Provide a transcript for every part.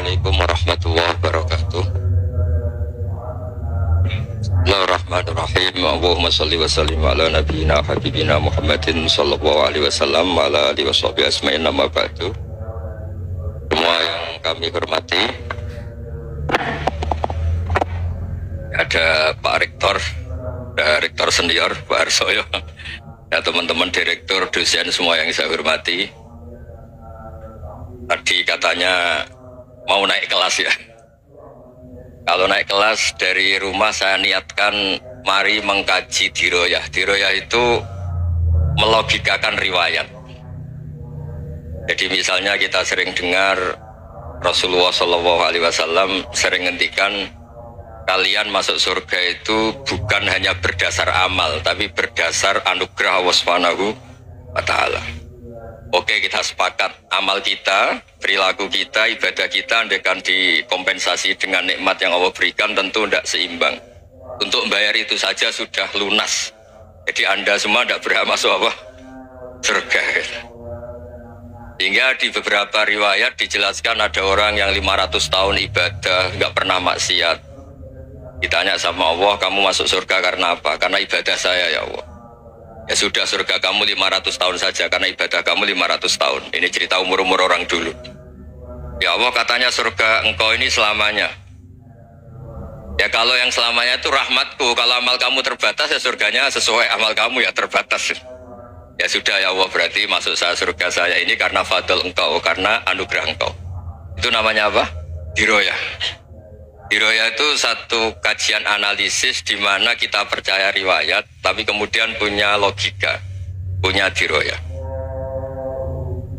Assalamualaikum warahmatullahi wabarakatuh. Bismillahirrahmanirrahim. Allahumma sholli wa sallim ala nabiyyina habibina Muhammadin sallallahu alaihi wasallam wa ala alihi washabihi asma'in amma ba'du. Semua yang kami hormati, ada Pak Rektor, Rektor Senior Pak Arsoyo, ya teman-teman direktur, dosen semua yang saya hormati. Tadi katanya mau naik kelas ya. Kalau naik kelas dari rumah saya niatkan mari mengkaji diroyah. Diroyah itu melogikakan riwayat. Jadi misalnya kita sering dengar Rasulullah SAW sering ngendikan kalian masuk surga itu bukan hanya berdasar amal, tapi berdasar anugerah Allah Subhanahu wa Ta'ala. Oke, kita sepakat amal kita, perilaku kita, ibadah kita andaikan dikompensasi dengan nikmat yang Allah berikan tentu tidak seimbang. Untuk membayar itu saja sudah lunas. Jadi Anda semua tidak berhak masuk apa? Surga. Hingga di beberapa riwayat dijelaskan ada orang yang 500 tahun ibadah nggak pernah maksiat. Ditanya sama Allah, kamu masuk surga karena apa? Karena ibadah saya ya Allah. Ya sudah, surga kamu 500 tahun saja karena ibadah kamu 500 tahun. Ini cerita umur-umur orang dulu. Ya Allah, katanya surga engkau ini selamanya. Ya kalau yang selamanya itu rahmatku. Kalau amal kamu terbatas ya surganya sesuai amal kamu ya terbatas. Ya sudah ya Allah, berarti masuk saya surga saya ini karena fadl engkau, karena anugerah engkau. Itu namanya apa? Diroyah. Diroyah itu satu kajian analisis di mana kita percaya riwayat, tapi kemudian punya logika, punya diroyah.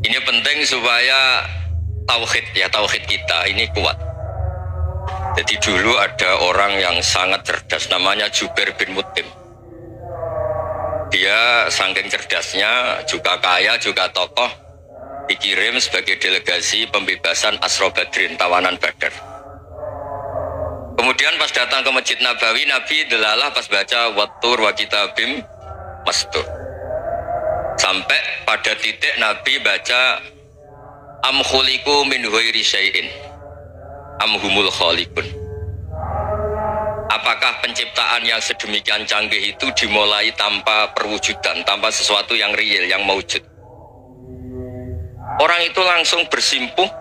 Ini penting supaya tauhid kita ini kuat. Jadi dulu ada orang yang sangat cerdas, namanya Jubair bin Mut'im. Dia saking cerdasnya, juga kaya, juga tokoh, dikirim sebagai delegasi pembebasan Asra Badrin, tawanan Badar. Kemudian pas datang ke Masjid Nabawi, Nabi delalah pas baca Wattur wa kitabim mastur. Sampai pada titik Nabi baca Am khuliqu min ghairi syai'in am humul khaliqun. Apakah penciptaan yang sedemikian canggih itu dimulai tanpa perwujudan, tanpa sesuatu yang real, yang maujud? Orang itu langsung bersimpuh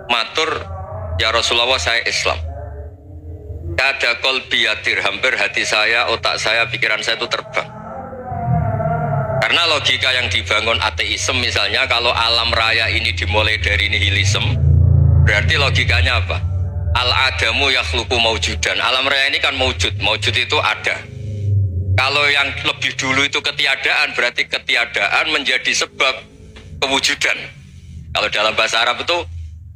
matur, ya Rasulullah saya Islam. Kada qalbi yatir, hampir hati saya, otak saya, pikiran saya itu terbang. Karena logika yang dibangun ateisme misalnya, kalau alam raya ini dimulai dari nihilisme, berarti logikanya apa? Al-adamu yakhluqu maujudan. Alam raya ini kan maujud, maujud itu ada. Kalau yang lebih dulu itu ketiadaan, berarti ketiadaan menjadi sebab kewujudan. Kalau dalam bahasa Arab itu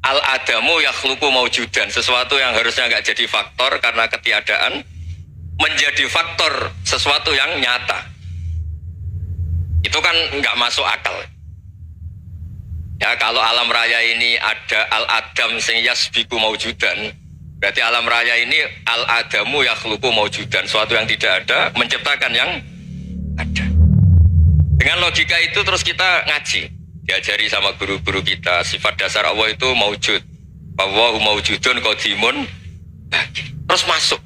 al-adamu yakhluqu maujudan, sesuatu yang harusnya nggak jadi faktor karena ketiadaan menjadi faktor sesuatu yang nyata. Itu kan nggak masuk akal. Ya kalau alam raya ini ada al-adam sing yasbiku maujudan, berarti alam raya ini al-adamu yakhluqu maujudan, sesuatu yang tidak ada menciptakan yang ada. Dengan logika itu terus kita ngaji. Diajari sama guru-guru kita, sifat dasar Allah itu maujud. Allahu maujudun qadimun. Terus masuk.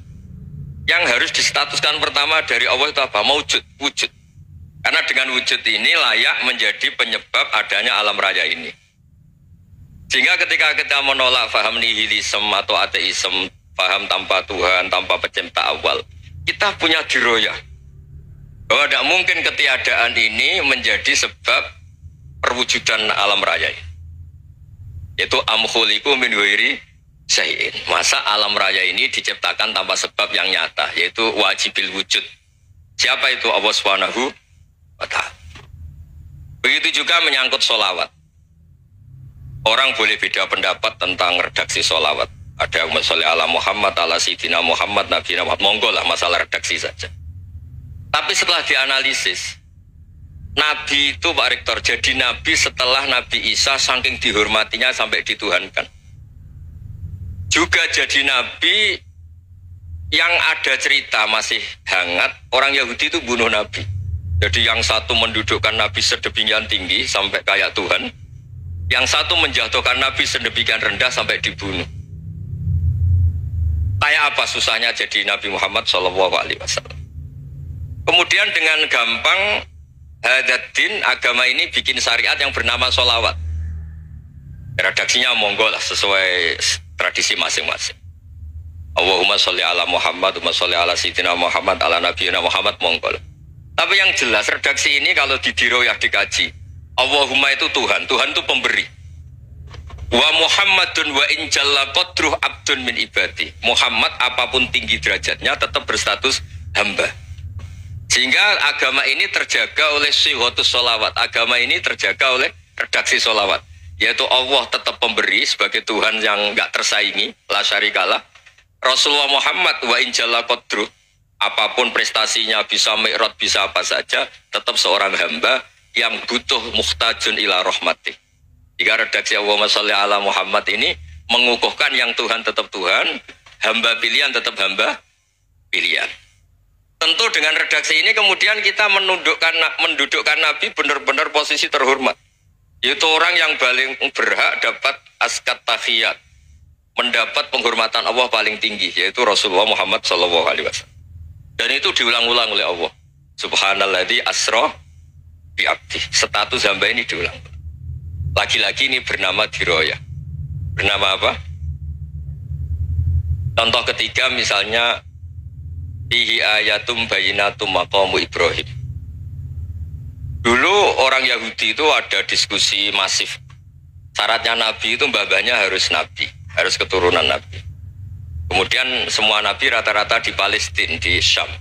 Yang harus distatuskan pertama dari Allah itu apa? Maujud, wujud. Karena dengan wujud ini layak menjadi penyebab adanya alam raya ini. Sehingga ketika kita menolak faham nihilisme atau ateisme, faham tanpa Tuhan, tanpa pencipta awal, kita punya diroyah. Bahwa tidak mungkin ketiadaan ini menjadi sebab perwujudan alam raya, yaitu am khuliqu min ghairi syai'in. Masa alam raya ini diciptakan tanpa sebab yang nyata, yaitu wajibil wujud. Siapa itu? Allah Subhanahu wa Ta'ala. Begitu juga menyangkut sholawat. Orang boleh beda pendapat tentang redaksi sholawat. Ada yang sholli ala Muhammad, ala Sayyidina Muhammad, Nabi Muhammad, monggo lah masalah redaksi saja. Tapi setelah dianalisis, Nabi itu Pak Rektor jadi Nabi setelah Nabi Isa saking dihormatinya sampai dituhankan. Juga jadi Nabi yang ada cerita masih hangat, orang Yahudi itu bunuh Nabi. Jadi yang satu mendudukkan Nabi sedemikian tinggi sampai kayak Tuhan, yang satu menjatuhkan Nabi sedemikian rendah sampai dibunuh. Kayak apa susahnya jadi Nabi Muhammad SAW. Kemudian dengan gampang hadatin agama ini bikin syariat yang bernama sholawat. Redaksinya monggo lah sesuai tradisi masing-masing. Allahumma sholli ala Muhammad, Allahumma sholli ala Sayyidina Muhammad, ala Nabiyina Muhammad, monggo lah. Tapi yang jelas redaksi ini kalau didiroyah dikaji, Allahumma itu Tuhan, Tuhan itu pemberi. Wa Muhammadun wa in jalla qadruh abdun min ibadi. Muhammad apapun tinggi derajatnya tetap berstatus hamba. Sehingga agama ini terjaga oleh syihotus sholawat. Agama ini terjaga oleh redaksi sholawat. Yaitu Allah tetap pemberi sebagai Tuhan yang enggak tersaingi, la syarikalah. Rasulullah Muhammad wa in jalla qadruh, apapun prestasinya, bisa mi'raj, bisa apa saja, tetap seorang hamba yang butuh muhtajun ila rahmatih. Jika redaksi Allahumma sholli ala Muhammad ini mengukuhkan yang Tuhan tetap Tuhan, hamba pilihan tetap hamba pilihan. Tentu dengan redaksi ini kemudian kita mendudukkan Nabi benar-benar posisi terhormat. Yaitu orang yang paling berhak dapat askat tahiyat, mendapat penghormatan Allah paling tinggi, yaitu Rasulullah Muhammad SAW. Dan itu diulang-ulang oleh Allah. Subhanalladzi asra bi abdi. Status hamba ini diulang. Lagi-lagi ini bernama diroyah. Bernama apa? Contoh ketiga misalnya fihi ayatum bayinatum maqamu Ibrahim. Dulu orang Yahudi itu ada diskusi masif. Syaratnya Nabi itu mbah-mbahnya harus Nabi, harus keturunan Nabi. Kemudian semua Nabi rata-rata di Palestina, di Syam.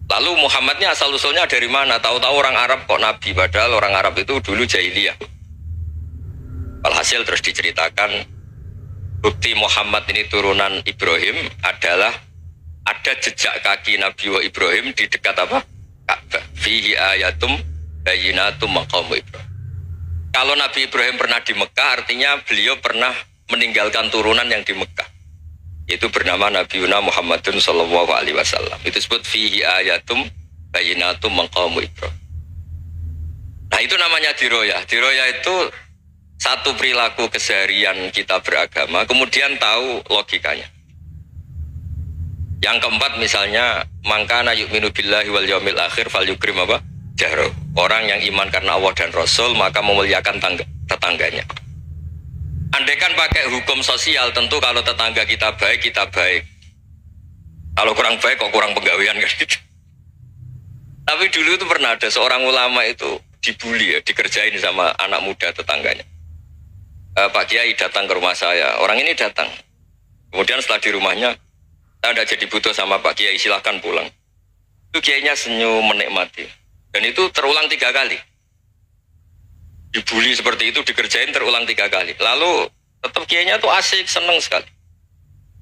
Lalu Muhammadnya asal-usulnya dari mana? Tahu-tahu orang Arab kok Nabi, padahal orang Arab itu dulu jahiliyah. Alhasil terus diceritakan bukti Muhammad ini turunan Ibrahim adalah ada jejak kaki Nabi Ibrahim di dekat apa? Ka'bah. Fihi ayatum bayinatum maqamu Ibrahim. Kalau Nabi Ibrahim pernah di Mekah, artinya beliau pernah meninggalkan turunan yang di Mekah. Itu bernama Nabiuna Muhammadun sallallahu alaihi wasallam. Itu disebut fihi ayatum bayinatum maqamu Ibrahim. Nah, itu namanya diroyah. Diroyah itu satu perilaku keseharian kita beragama, kemudian tahu logikanya. Yang keempat misalnya, mangkana yu'minu billahi wal yaumil akhir falyukrim apa? Jahro. Orang yang iman karena Allah dan Rasul, maka memuliakan tetangganya. Andaikan pakai hukum sosial, tentu kalau tetangga kita baik, kita baik. Kalau kurang baik, kok kurang penggawean kan gitu. Tapi dulu itu pernah ada seorang ulama itu dibully ya, dikerjain sama anak muda tetangganya. Pak Kiai datang ke rumah saya, orang ini datang. Kemudian setelah di rumahnya, saya tidak jadi butuh sama Pak Kiai, silahkan pulang. Itu Kiainya senyum menikmati. Dan itu terulang 3 kali. Dibully seperti itu, dikerjain terulang 3 kali. Lalu tetap Kiainya tuh asik, seneng sekali.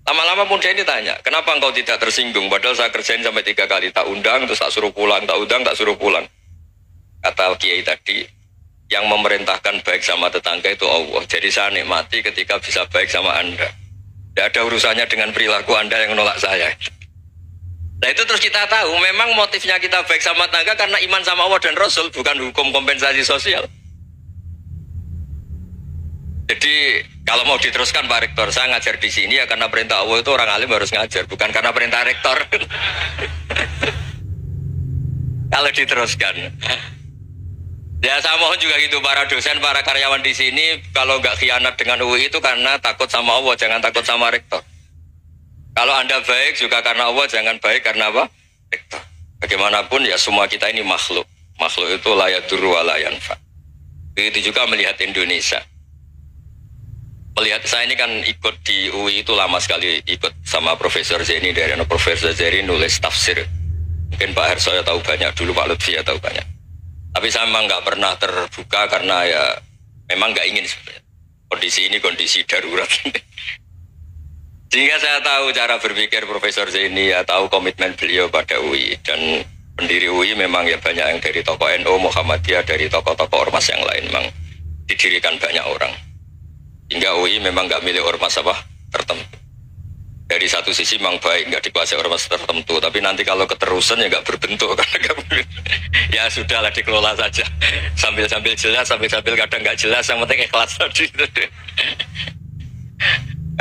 Lama-lama muda ini tanya, kenapa engkau tidak tersinggung? Padahal saya kerjain sampai 3 kali, tak undang, terus tak suruh pulang, tak undang, tak suruh pulang. Kata Kiai tadi, yang memerintahkan baik sama tetangga itu Allah. Jadi saya nikmati ketika bisa baik sama Anda. Tidak ada urusannya dengan perilaku Anda yang menolak saya. Nah itu terus kita tahu, memang motifnya kita baik sama tetangga karena iman sama Allah dan Rasul, bukan hukum kompensasi sosial. Jadi kalau mau diteruskan Pak Rektor, saya ngajar di sini ya karena perintah Allah itu orang alim harus ngajar, bukan karena perintah Rektor. Kalau diteruskan, ya saya mohon juga gitu para dosen, para karyawan di sini, kalau nggak khianat dengan UI itu karena takut sama Allah, jangan takut sama Rektor. Kalau Anda baik juga karena Allah, jangan baik karena apa? Rektor. Bagaimanapun ya semua kita ini makhluk. Makhluk itu la yadurru wa la yanfa. Begitu juga melihat Indonesia. Melihat saya ini kan ikut di UI itu lama sekali, ikut sama Profesor Zaini dari Profesor Zaini nulis tafsir. Mungkin Pak Hersoyo tahu banyak, dulu Pak Lutfi ya tahu banyak. Tapi saya memang nggak pernah terbuka karena ya memang nggak ingin sebenarnya. Kondisi ini kondisi darurat. Sehingga saya tahu cara berpikir Profesor Zaini, ya tahu komitmen beliau pada UI. Dan pendiri UI memang ya banyak yang dari tokoh NU, Muhammadiyah, dari tokoh-tokoh ormas yang lain memang didirikan banyak orang. Hingga UI memang nggak milih ormas apa tertentu. Dari satu sisi memang baik, nggak dikuasai ormas tertentu, tapi nanti kalau keterusan ya nggak berbentuk. Ya sudahlah dikelola saja, sambil-sambil jelas, sambil-sambil kadang nggak jelas, yang penting ikhlas tadi.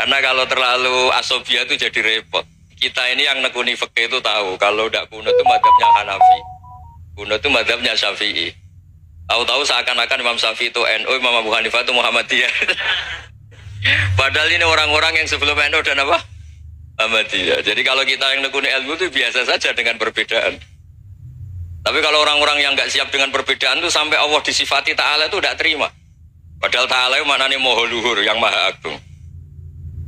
Karena kalau terlalu asobia itu jadi repot. Kita ini yang nekuni fikih itu tahu kalau udah kuno itu madhabnya Hanafi, kuno itu madhabnya Syafi'i. Tahu-tahu seakan-akan Imam Syafi'i itu NU, Imam Abu Hanifah itu Muhammadiyah. Padahal ini orang-orang yang sebelum NU dan apa? Muhammadiyah. Jadi kalau kita yang nekuni ilmu itu biasa saja dengan perbedaan. Tapi kalau orang-orang yang nggak siap dengan perbedaan itu sampai Allah disifati Ta'ala itu tidak terima. Padahal Ta'ala itu maknanya Maha Luhur, yang Maha Agung.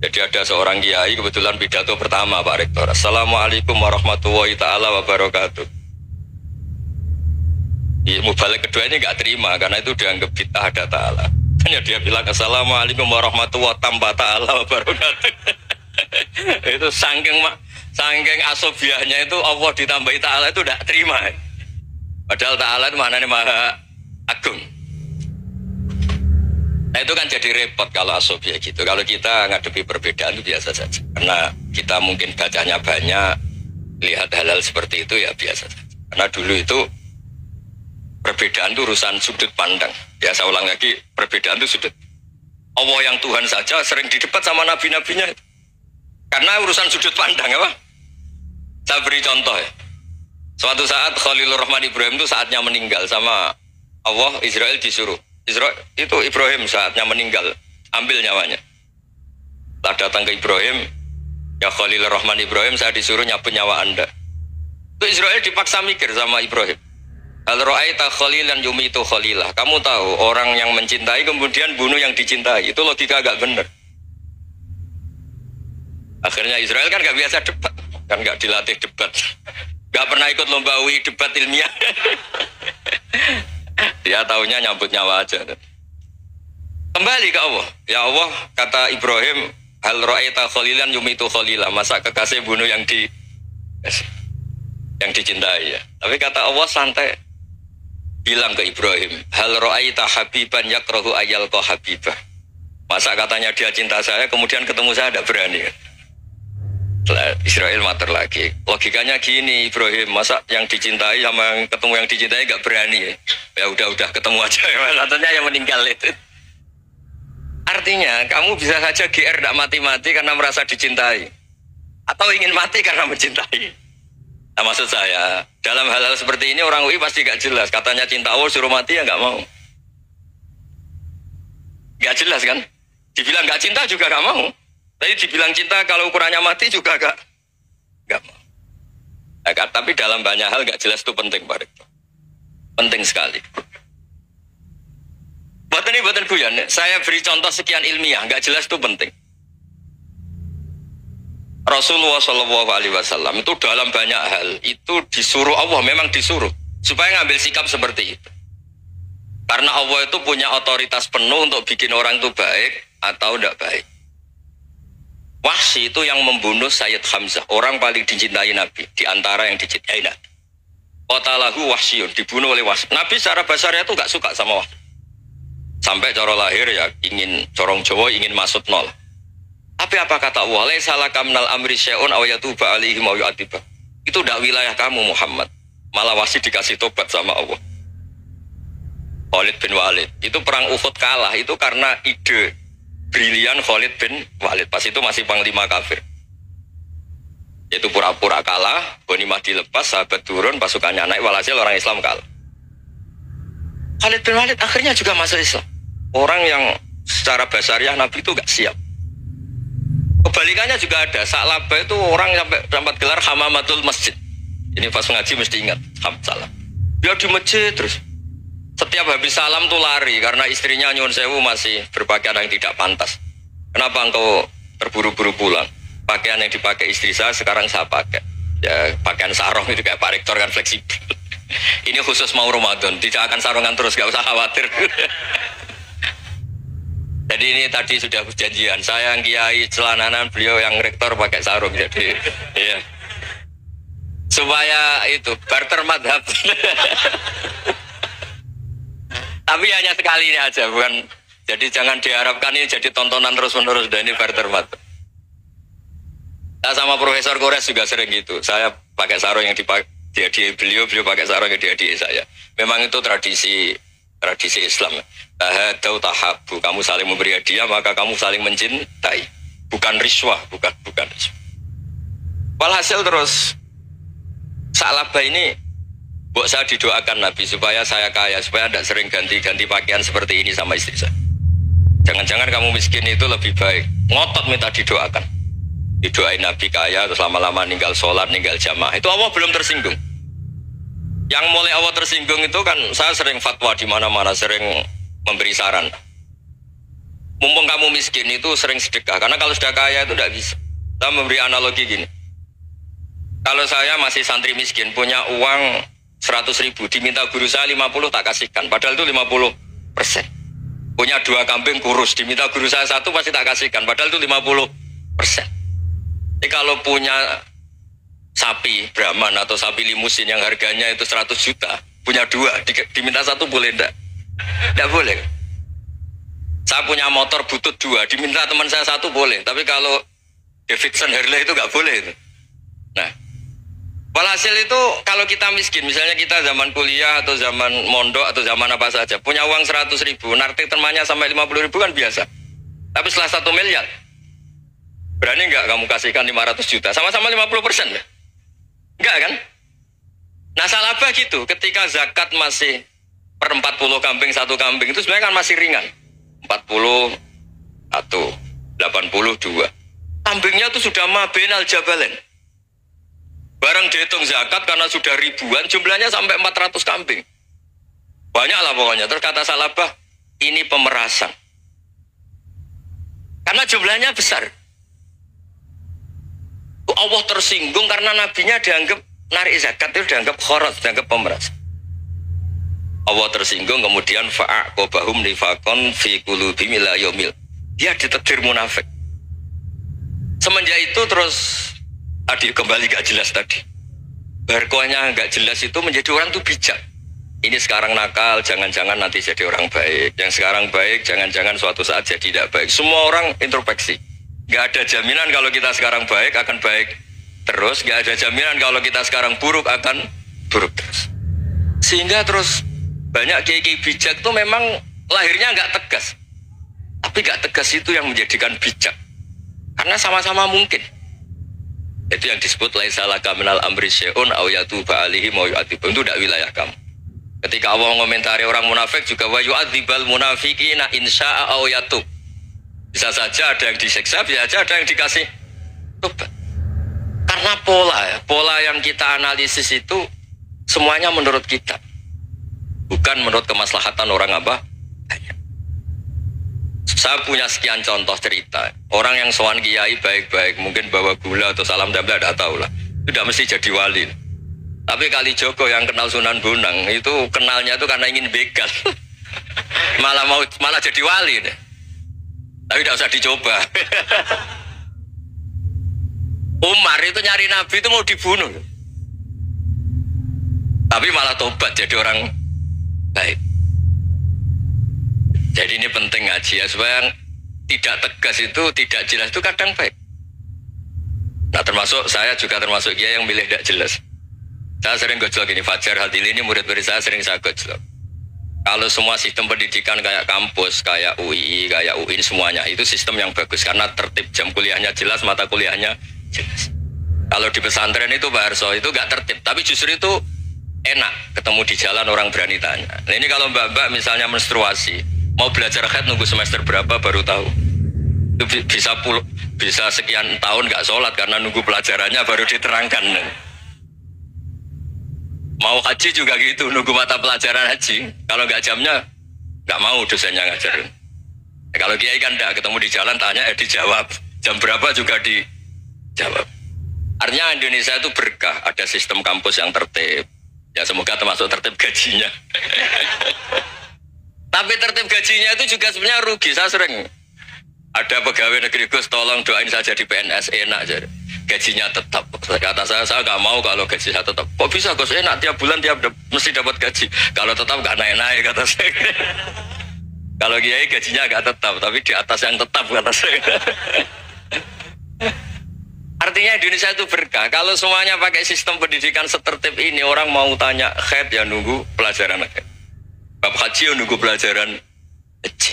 Jadi ada seorang kiai kebetulan pidato pertama Pak Rektor. Assalamualaikum warahmatullahi ta'ala wabarakatuh. Mubalik kedua ini nggak terima karena itu dianggap bid'ah ada Ta'ala. Hanya dia bilang Assalamualaikum warahmatullahi ta'ala wabarakatuh. Itu saking asobiahnya itu Allah ditambahi Ta'ala itu tidak terima. Padahal Ta'ala itu maknanya Maha Agung. Nah itu kan jadi repot kalau asobia gitu. Kalau kita ngadepi perbedaan itu biasa saja. Karena kita mungkin bacanya banyak, lihat hal-hal seperti itu ya biasa saja. Karena dulu itu perbedaan itu urusan sudut pandang. Ya saya ulang lagi, perbedaan itu sudut. Allah yang Tuhan saja sering didebat sama nabi-nabinya. Karena urusan sudut pandang apa? Saya beri contoh ya. Suatu saat Khalilur Rahman Ibrahim itu saatnya meninggal sama Allah, Israel disuruh. Israel itu Ibrahim saatnya meninggal, ambil nyawanya. Setelah datang ke Ibrahim, ya Khalilur Rahman Ibrahim, saya disuruh nyabut nyawa Anda. Itu Israel dipaksa mikir sama Ibrahim. Al ra'aita khalilan yumitu khalilah. Kamu tahu orang yang mencintai kemudian bunuh yang dicintai. Itu logika agak benar. Akhirnya Israel kan gak biasa debat, kan gak dilatih debat, gak pernah ikut lomba UI debat ilmiah. Dia taunya nyambut nyawa aja. Kembali ke Allah. Ya Allah, kata Ibrahim, hal ra'aita khalilan yumitu khalilah. Masa kekasih bunuh yang dicintai ya. Tapi kata Allah santai. Bilang ke Ibrahim, hal ra'aita habiban yakrahu ayyalqa habibah. Masa katanya dia cinta saya, kemudian ketemu saya tidak berani. Israel mater lagi. Logikanya gini Ibrahim, masa yang dicintai sama yang ketemu yang dicintai gak berani ya? Ya udah ketemu aja. Katanya yang meninggal itu. Artinya kamu bisa saja GR tidak mati-mati karena merasa dicintai, atau ingin mati karena mencintai. Nah maksud saya dalam hal-hal seperti ini orang UI pasti gak jelas. Katanya cinta Allah suruh mati ya gak mau. Gak jelas kan? Dibilang gak cinta juga gak mau. Tapi dibilang cinta kalau ukurannya mati juga gak mau. Nah, tapi dalam banyak hal gak jelas itu penting Pak Rektor. Penting sekali. Buatan guyon. Saya beri contoh sekian ilmiah, gak jelas itu penting. Rasulullah SAW itu dalam banyak hal itu disuruh Allah, memang disuruh supaya ngambil sikap seperti itu. Karena Allah itu punya otoritas penuh untuk bikin orang itu baik atau tidak baik. Wahsy itu yang membunuh Sayyid Hamzah, orang paling dicintai Nabi, di antara yang dicintai Nabi. Qatalahu Wahsyun, dibunuh oleh Wahsy. Nabi secara basarnya itu gak suka sama Wahsy. Sampai cara lahir ya ingin, corong Jawa ingin masuk nol. Tapi apa kata Allah? Laisa laka minal amri syai'un aw yatuba alaihim aw yu'adzibah. Itu tidak wilayah kamu Muhammad. Malah Wahsy dikasih tobat sama Allah. Khalid bin Walid, itu perang Uhud kalah, itu karena ide brilian Khalid bin Walid. Pas itu masih panglima kafir. Itu pura-pura kalah, ghanimah dilepas, sahabat turun, pasukannya naik, walhasil orang Islam kalah. Khalid bin Walid akhirnya juga masuk Islam. Orang yang secara basariah Nabi itu gak siap. Kebalikannya juga ada. Sa'labah itu orang sampai dapat gelar hamamatul masjid. Ini pas ngaji mesti ingat salam. Dia di masjid terus. Setiap habis salam tuh lari karena istrinya nyuwun sewu masih berpakaian yang tidak pantas. Kenapa engkau terburu-buru pulang? Pakaian yang dipakai istri saya sekarang saya pakai. Ya pakaian sarung itu kayak Pak Rektor kan fleksibel. Ini khusus mau Ramadan, tidak akan sarungan terus, gak usah khawatir. Jadi ini tadi sudah perjanjian. Saya yang kiai celananan, beliau yang rektor pakai sarung. Jadi iya. Supaya itu barter madhab. Tapi hanya sekali ini aja, bukan. Jadi jangan diharapkan ini jadi tontonan terus-menerus. Dan ini barter madhab. Nah, sama Profesor Kores juga sering gitu. Saya pakai sarung yang dihadiahi beliau pakai sarung yang dihadiahi saya. Memang itu tradisi Islam. Tahadau tahabu, kamu saling memberi hadiah maka kamu saling mencintai. bukan riswah, bukan riswah. Walhasil terus Sa'labah ini mbok saya didoakan Nabi supaya saya kaya, supaya tidak sering ganti-ganti pakaian seperti ini sama istri saya. Jangan-jangan kamu miskin itu lebih baik. Ngotot minta didoakan. Didoain Nabi kaya, terus lama-lama ninggal sholat, ninggal jamaah. Itu Allah belum tersinggung. Yang mulai Allah tersinggung itu kan saya sering fatwa di mana-mana, sering memberi saran. Mumpung kamu miskin itu sering sedekah, karena kalau sudah kaya itu tidak bisa. Saya memberi analogi gini. Kalau saya masih santri miskin, punya uang 100.000, diminta guru saya 50 tak kasihkan, padahal itu 50%. Punya 2 kambing kurus, diminta guru saya 1 pasti tak kasihkan, padahal itu 50%. Jadi kalau punya sapi Brahman atau sapi limusin yang harganya itu 100 juta, punya 2, diminta 1 boleh enggak? Enggak boleh. Saya punya motor butut 2, diminta teman saya 1 boleh, tapi kalau Davidson Harley itu enggak boleh itu. Nah, walhasil itu kalau kita miskin, misalnya kita zaman kuliah atau zaman mondok atau zaman apa saja, punya uang 100.000, narik temannya sampai 50.000 kan biasa. Tapi setelah 1 miliar, berani nggak kamu kasihkan 500 juta? Sama-sama 50% ya? Enggak kan? Nah Sa'labah gitu, ketika zakat masih per 40 kambing 1 kambing itu sebenarnya kan masih ringan. 40 atau 82. Kambingnya itu sudah mabenal jabalen. Barang dihitung zakat karena sudah ribuan, jumlahnya sampai 400 kambing. Banyak lah pokoknya. Terus kata Sa'labah, ini pemerasan. Karena jumlahnya besar. Allah tersinggung karena nabinya dianggap narik zakat itu dianggap khorat, dianggap pemeras. Allah tersinggung, kemudian fa'aqobahum nifakon fi qulubihim ila yaumil. Dia ditetir munafik. Semenjak itu terus tadi kembali gak jelas tadi. Barkohnya gak jelas itu menjadi orang tuh bijak. Ini sekarang nakal, jangan-jangan nanti jadi orang baik. Yang sekarang baik, jangan-jangan suatu saat jadi tidak baik. Semua orang introspeksi. Gak ada jaminan kalau kita sekarang baik akan baik terus. Gak ada jaminan kalau kita sekarang buruk akan buruk terus. Sehingga terus banyak kiai-kiai bijak itu memang lahirnya gak tegas. Tapi gak tegas itu yang menjadikan bijak. Karena sama-sama mungkin. Itu yang disebut laisa laka minal amri syai'un aw yatuba alaihim wa yu'adzibum. Itu tidak wilayah kamu. Ketika Allah mengomentari orang munafik juga wa yu'adzibal munafiqina insya'a aw yatub. Bisa saja ada yang disiksa, bisa saja ada yang dikasih tobat. Karena pola yang kita analisis itu semuanya menurut kita. Bukan menurut kemaslahatan orang apa? Saya punya sekian contoh cerita. Orang yang sowan kiai baik-baik, mungkin bawa gula atau salam damla, tidak tahu lah. Sudah mesti jadi wali. Tapi Kalijogo yang kenal Sunan Bonang itu kenalnya itu karena ingin begal. malah jadi wali deh. Tapi tidak usah dicoba. Umar itu nyari Nabi itu mau dibunuh. Tapi malah tobat jadi orang baik. Jadi ini penting ngaji ya, supaya tidak tegas itu, tidak jelas itu kadang baik. Nah termasuk saya juga termasuk dia yang milih tidak jelas. Saya sering gojlok ini, Fajar Hadili ini murid-murid saya sering saya gojlok. Kalau semua sistem pendidikan kayak kampus, kayak UI, kayak UIN semuanya itu sistem yang bagus karena tertib, jam kuliahnya jelas, mata kuliahnya jelas. Kalau di pesantren itu Pak Harso itu gak tertib, tapi justru itu enak ketemu di jalan orang berani tanya. Nah, ini kalau mbak-mbak misalnya menstruasi, mau belajar haid nunggu semester berapa baru tahu. Itu bisa sekian tahun gak sholat karena nunggu pelajarannya baru diterangkan. Mau haji juga gitu, nunggu mata pelajaran haji. Kalau nggak jamnya, nggak mau dosennya ngajarin. Kalau kiai kan enggak, ketemu di jalan tanya, dijawab. Jam berapa juga dijawab. Artinya Indonesia itu berkah, ada sistem kampus yang tertib. Ya semoga termasuk tertib gajinya. Tapi tertib gajinya itu juga sebenarnya rugi. Saya sering ada pegawai negeri Gus, tolong doain saja di PNS enak aja. Gajinya tetap. Kata saya nggak mau kalau gaji saya tetap. Kok bisa Gus enak tiap bulan mesti dapat gaji. Kalau tetap nggak naik-naik kata saya. Kalau kiai gajinya nggak tetap, tapi di atas yang tetap kata saya. Artinya Indonesia itu berkah. Kalau semuanya pakai sistem pendidikan setertib ini, orang mau tanya haid ya nunggu pelajaran haid. Bab haji ya nunggu pelajaran haji.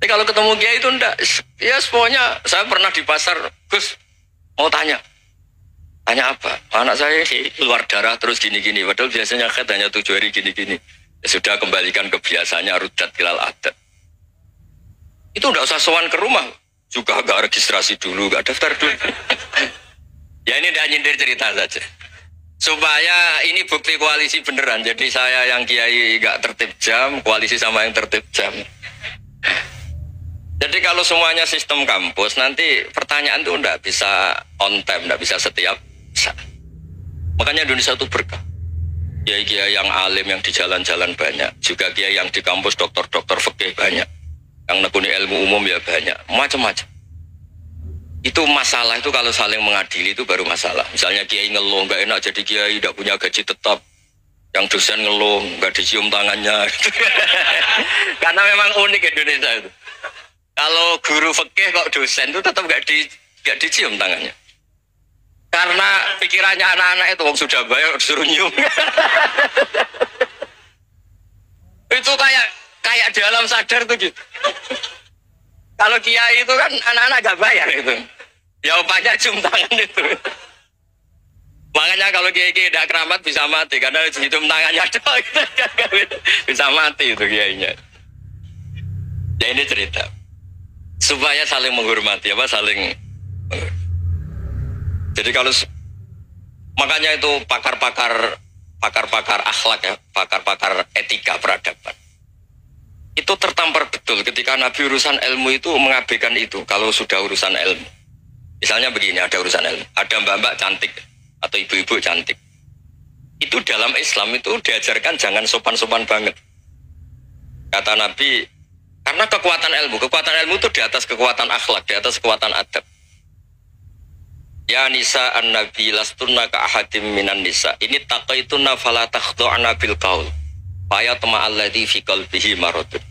Tapi kalau ketemu kiai itu enggak. Ya pokoknya saya pernah di pasar, Gus mau tanya apa? Anak saya keluar darah terus gini-gini. Padahal biasanya hanya 7 hari gini-gini. Ya sudah kembalikan ke biasanya rudat ilal adat. Itu enggak usah sowan ke rumah. Juga enggak registrasi dulu, enggak daftar dulu. Ya ini udah nyindir cerita saja. Supaya ini bukti koalisi beneran. Jadi saya yang kiai enggak tertib jam, koalisi sama yang tertib jam. Jadi kalau semuanya sistem kampus, nanti pertanyaan itu enggak bisa on time, enggak bisa setiap saat. Makanya Indonesia itu berkah. Kiai-kiai yang alim yang di jalan-jalan banyak. Juga kiai yang di kampus dokter-dokter fikih banyak. Yang nekuni ilmu umum ya banyak. Macam-macam. Itu masalah itu kalau saling mengadili itu baru masalah. Misalnya kiai ngeluh, enggak enak jadi kiai, enggak punya gaji tetap. Yang dosen ngeluh, enggak dicium tangannya. Karena memang unik Indonesia itu. Kalau guru fikih kok dosen itu tetap enggak dicium tangannya. Karena pikirannya anak-anak itu sudah bayar disuruh nyium. Itu kayak di alam sadar tuh gitu. Kalau kiai itu kan anak-anak gak bayar itu. Ya upahnya cium tangan itu. Makanya kalau kiai tidak keramat bisa mati karena cium tangannya doang bisa mati itu kiainya. Ya ini cerita supaya saling menghormati saling. Jadi kalau makanya itu pakar-pakar akhlak ya, pakar-pakar etika peradaban. Itu tertampar betul ketika Nabi urusan ilmu itu mengabaikan itu. Kalau sudah urusan ilmu, misalnya begini, ada urusan ilmu, ada mbak-mbak cantik atau ibu-ibu cantik, itu dalam Islam itu diajarkan jangan sopan-sopan banget. Kata Nabi, karena kekuatan ilmu itu di atas kekuatan akhlak, di atas kekuatan adab. Ya nisa an-nabi lastunna ka ahadim minan nisa. Ini taqaitunna fala takhdu'na bil qaul. Faya tama alladhi fi qalbihi maradun.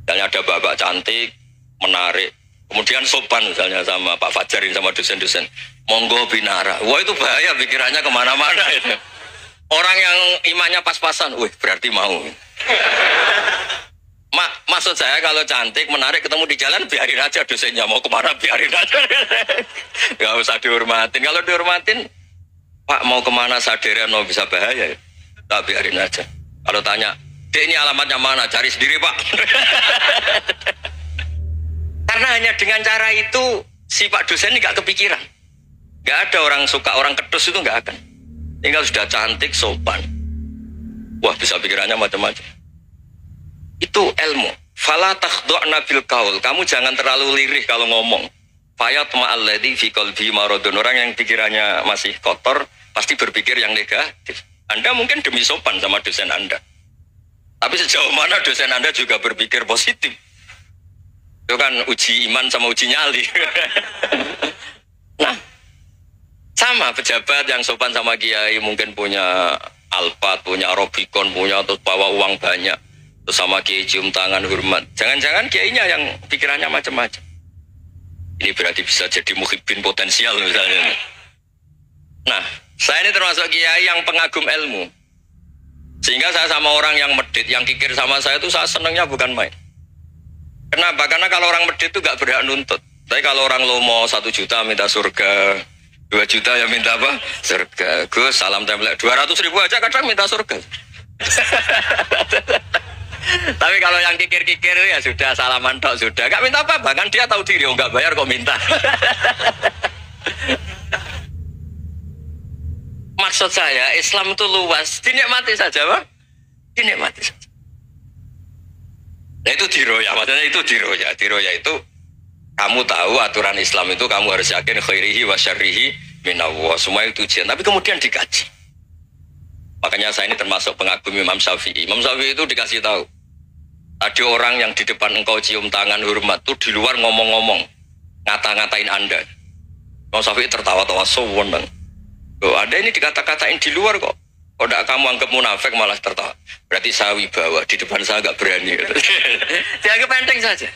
Dan ada babak cantik, menarik. Kemudian sopan misalnya sama Pak Fajarin sama dosen-dosen. Monggo binara. Wah itu bahaya pikirannya kemana-mana itu. Orang yang imannya pas-pasan, wih berarti mau. Maksud saya kalau cantik, menarik, ketemu di jalan biarin aja dosennya mau kemana biarin aja. Gak usah dihormatin. Kalau dihormatin, Pak mau kemana sadarian mau bisa bahaya. Tak biarin aja. Kalau tanya, Dek ini alamatnya mana? Cari sendiri Pak. Karena hanya dengan cara itu si Pak dosen ini gak kepikiran. Gak ada orang suka orang kedus itu gak akan. Tinggal sudah cantik, sopan. Wah bisa pikirannya macam-macam. Itu ilmu. Fala takhdu'na bil qaul. Kamu jangan terlalu lirih kalau ngomong. Fayat ma'alladzi fi qalbi maradun. Orang yang pikirannya masih kotor pasti berpikir yang negatif. Anda mungkin demi sopan sama dosen Anda. Tapi sejauh mana dosen Anda juga berpikir positif. Itu kan uji iman sama uji nyali. Nah, sama pejabat yang sopan sama kiai mungkin punya Alphard, punya Robicon, punya terus bawa uang banyak. Terus sama kiai cium tangan hormat. Jangan-jangan kiainya yang pikirannya macam-macam. Ini berarti bisa jadi muhibbin potensial misalnya. Nah, saya ini termasuk kiai yang pengagum ilmu. Sehingga saya sama orang yang medit, yang kikir sama saya itu saya senangnya bukan main. Kenapa? Karena kalau orang medit itu gak berhak nuntut. Tapi kalau orang lomo 1 juta minta surga, 2 juta ya minta apa? Surga. Gus, salam template 200.000 aja kadang minta surga. Tapi kalau yang kikir-kikir ya sudah salaman tok sudah. Gak minta apa, bahkan dia tahu diri, gak bayar kok minta. Maksud saya Islam itu luas, dinikmati saja Pak. Dinikmati saja. Nah itu diroya, maksudnya itu diroya. Diroya itu kamu tahu aturan Islam itu kamu harus yakin khairihi wa syarrihi minallah. Semua itu ujian, tapi kemudian dikaji. Makanya saya ini termasuk pengagum Imam Syafi'i. Imam Syafi'i itu dikasih tahu. Ada orang yang di depan engkau cium tangan hormat tuh di luar ngomong-ngomong, ngata-ngatain Anda. Imam Syafi'i tertawa-tawa sewenang. Loh, ada ini dikata-katain di luar kok. Kok tidak kamu anggap munafik malah tertawa. Berarti saya wibawa, di depan saya nggak berani. Dianggap enteng saja.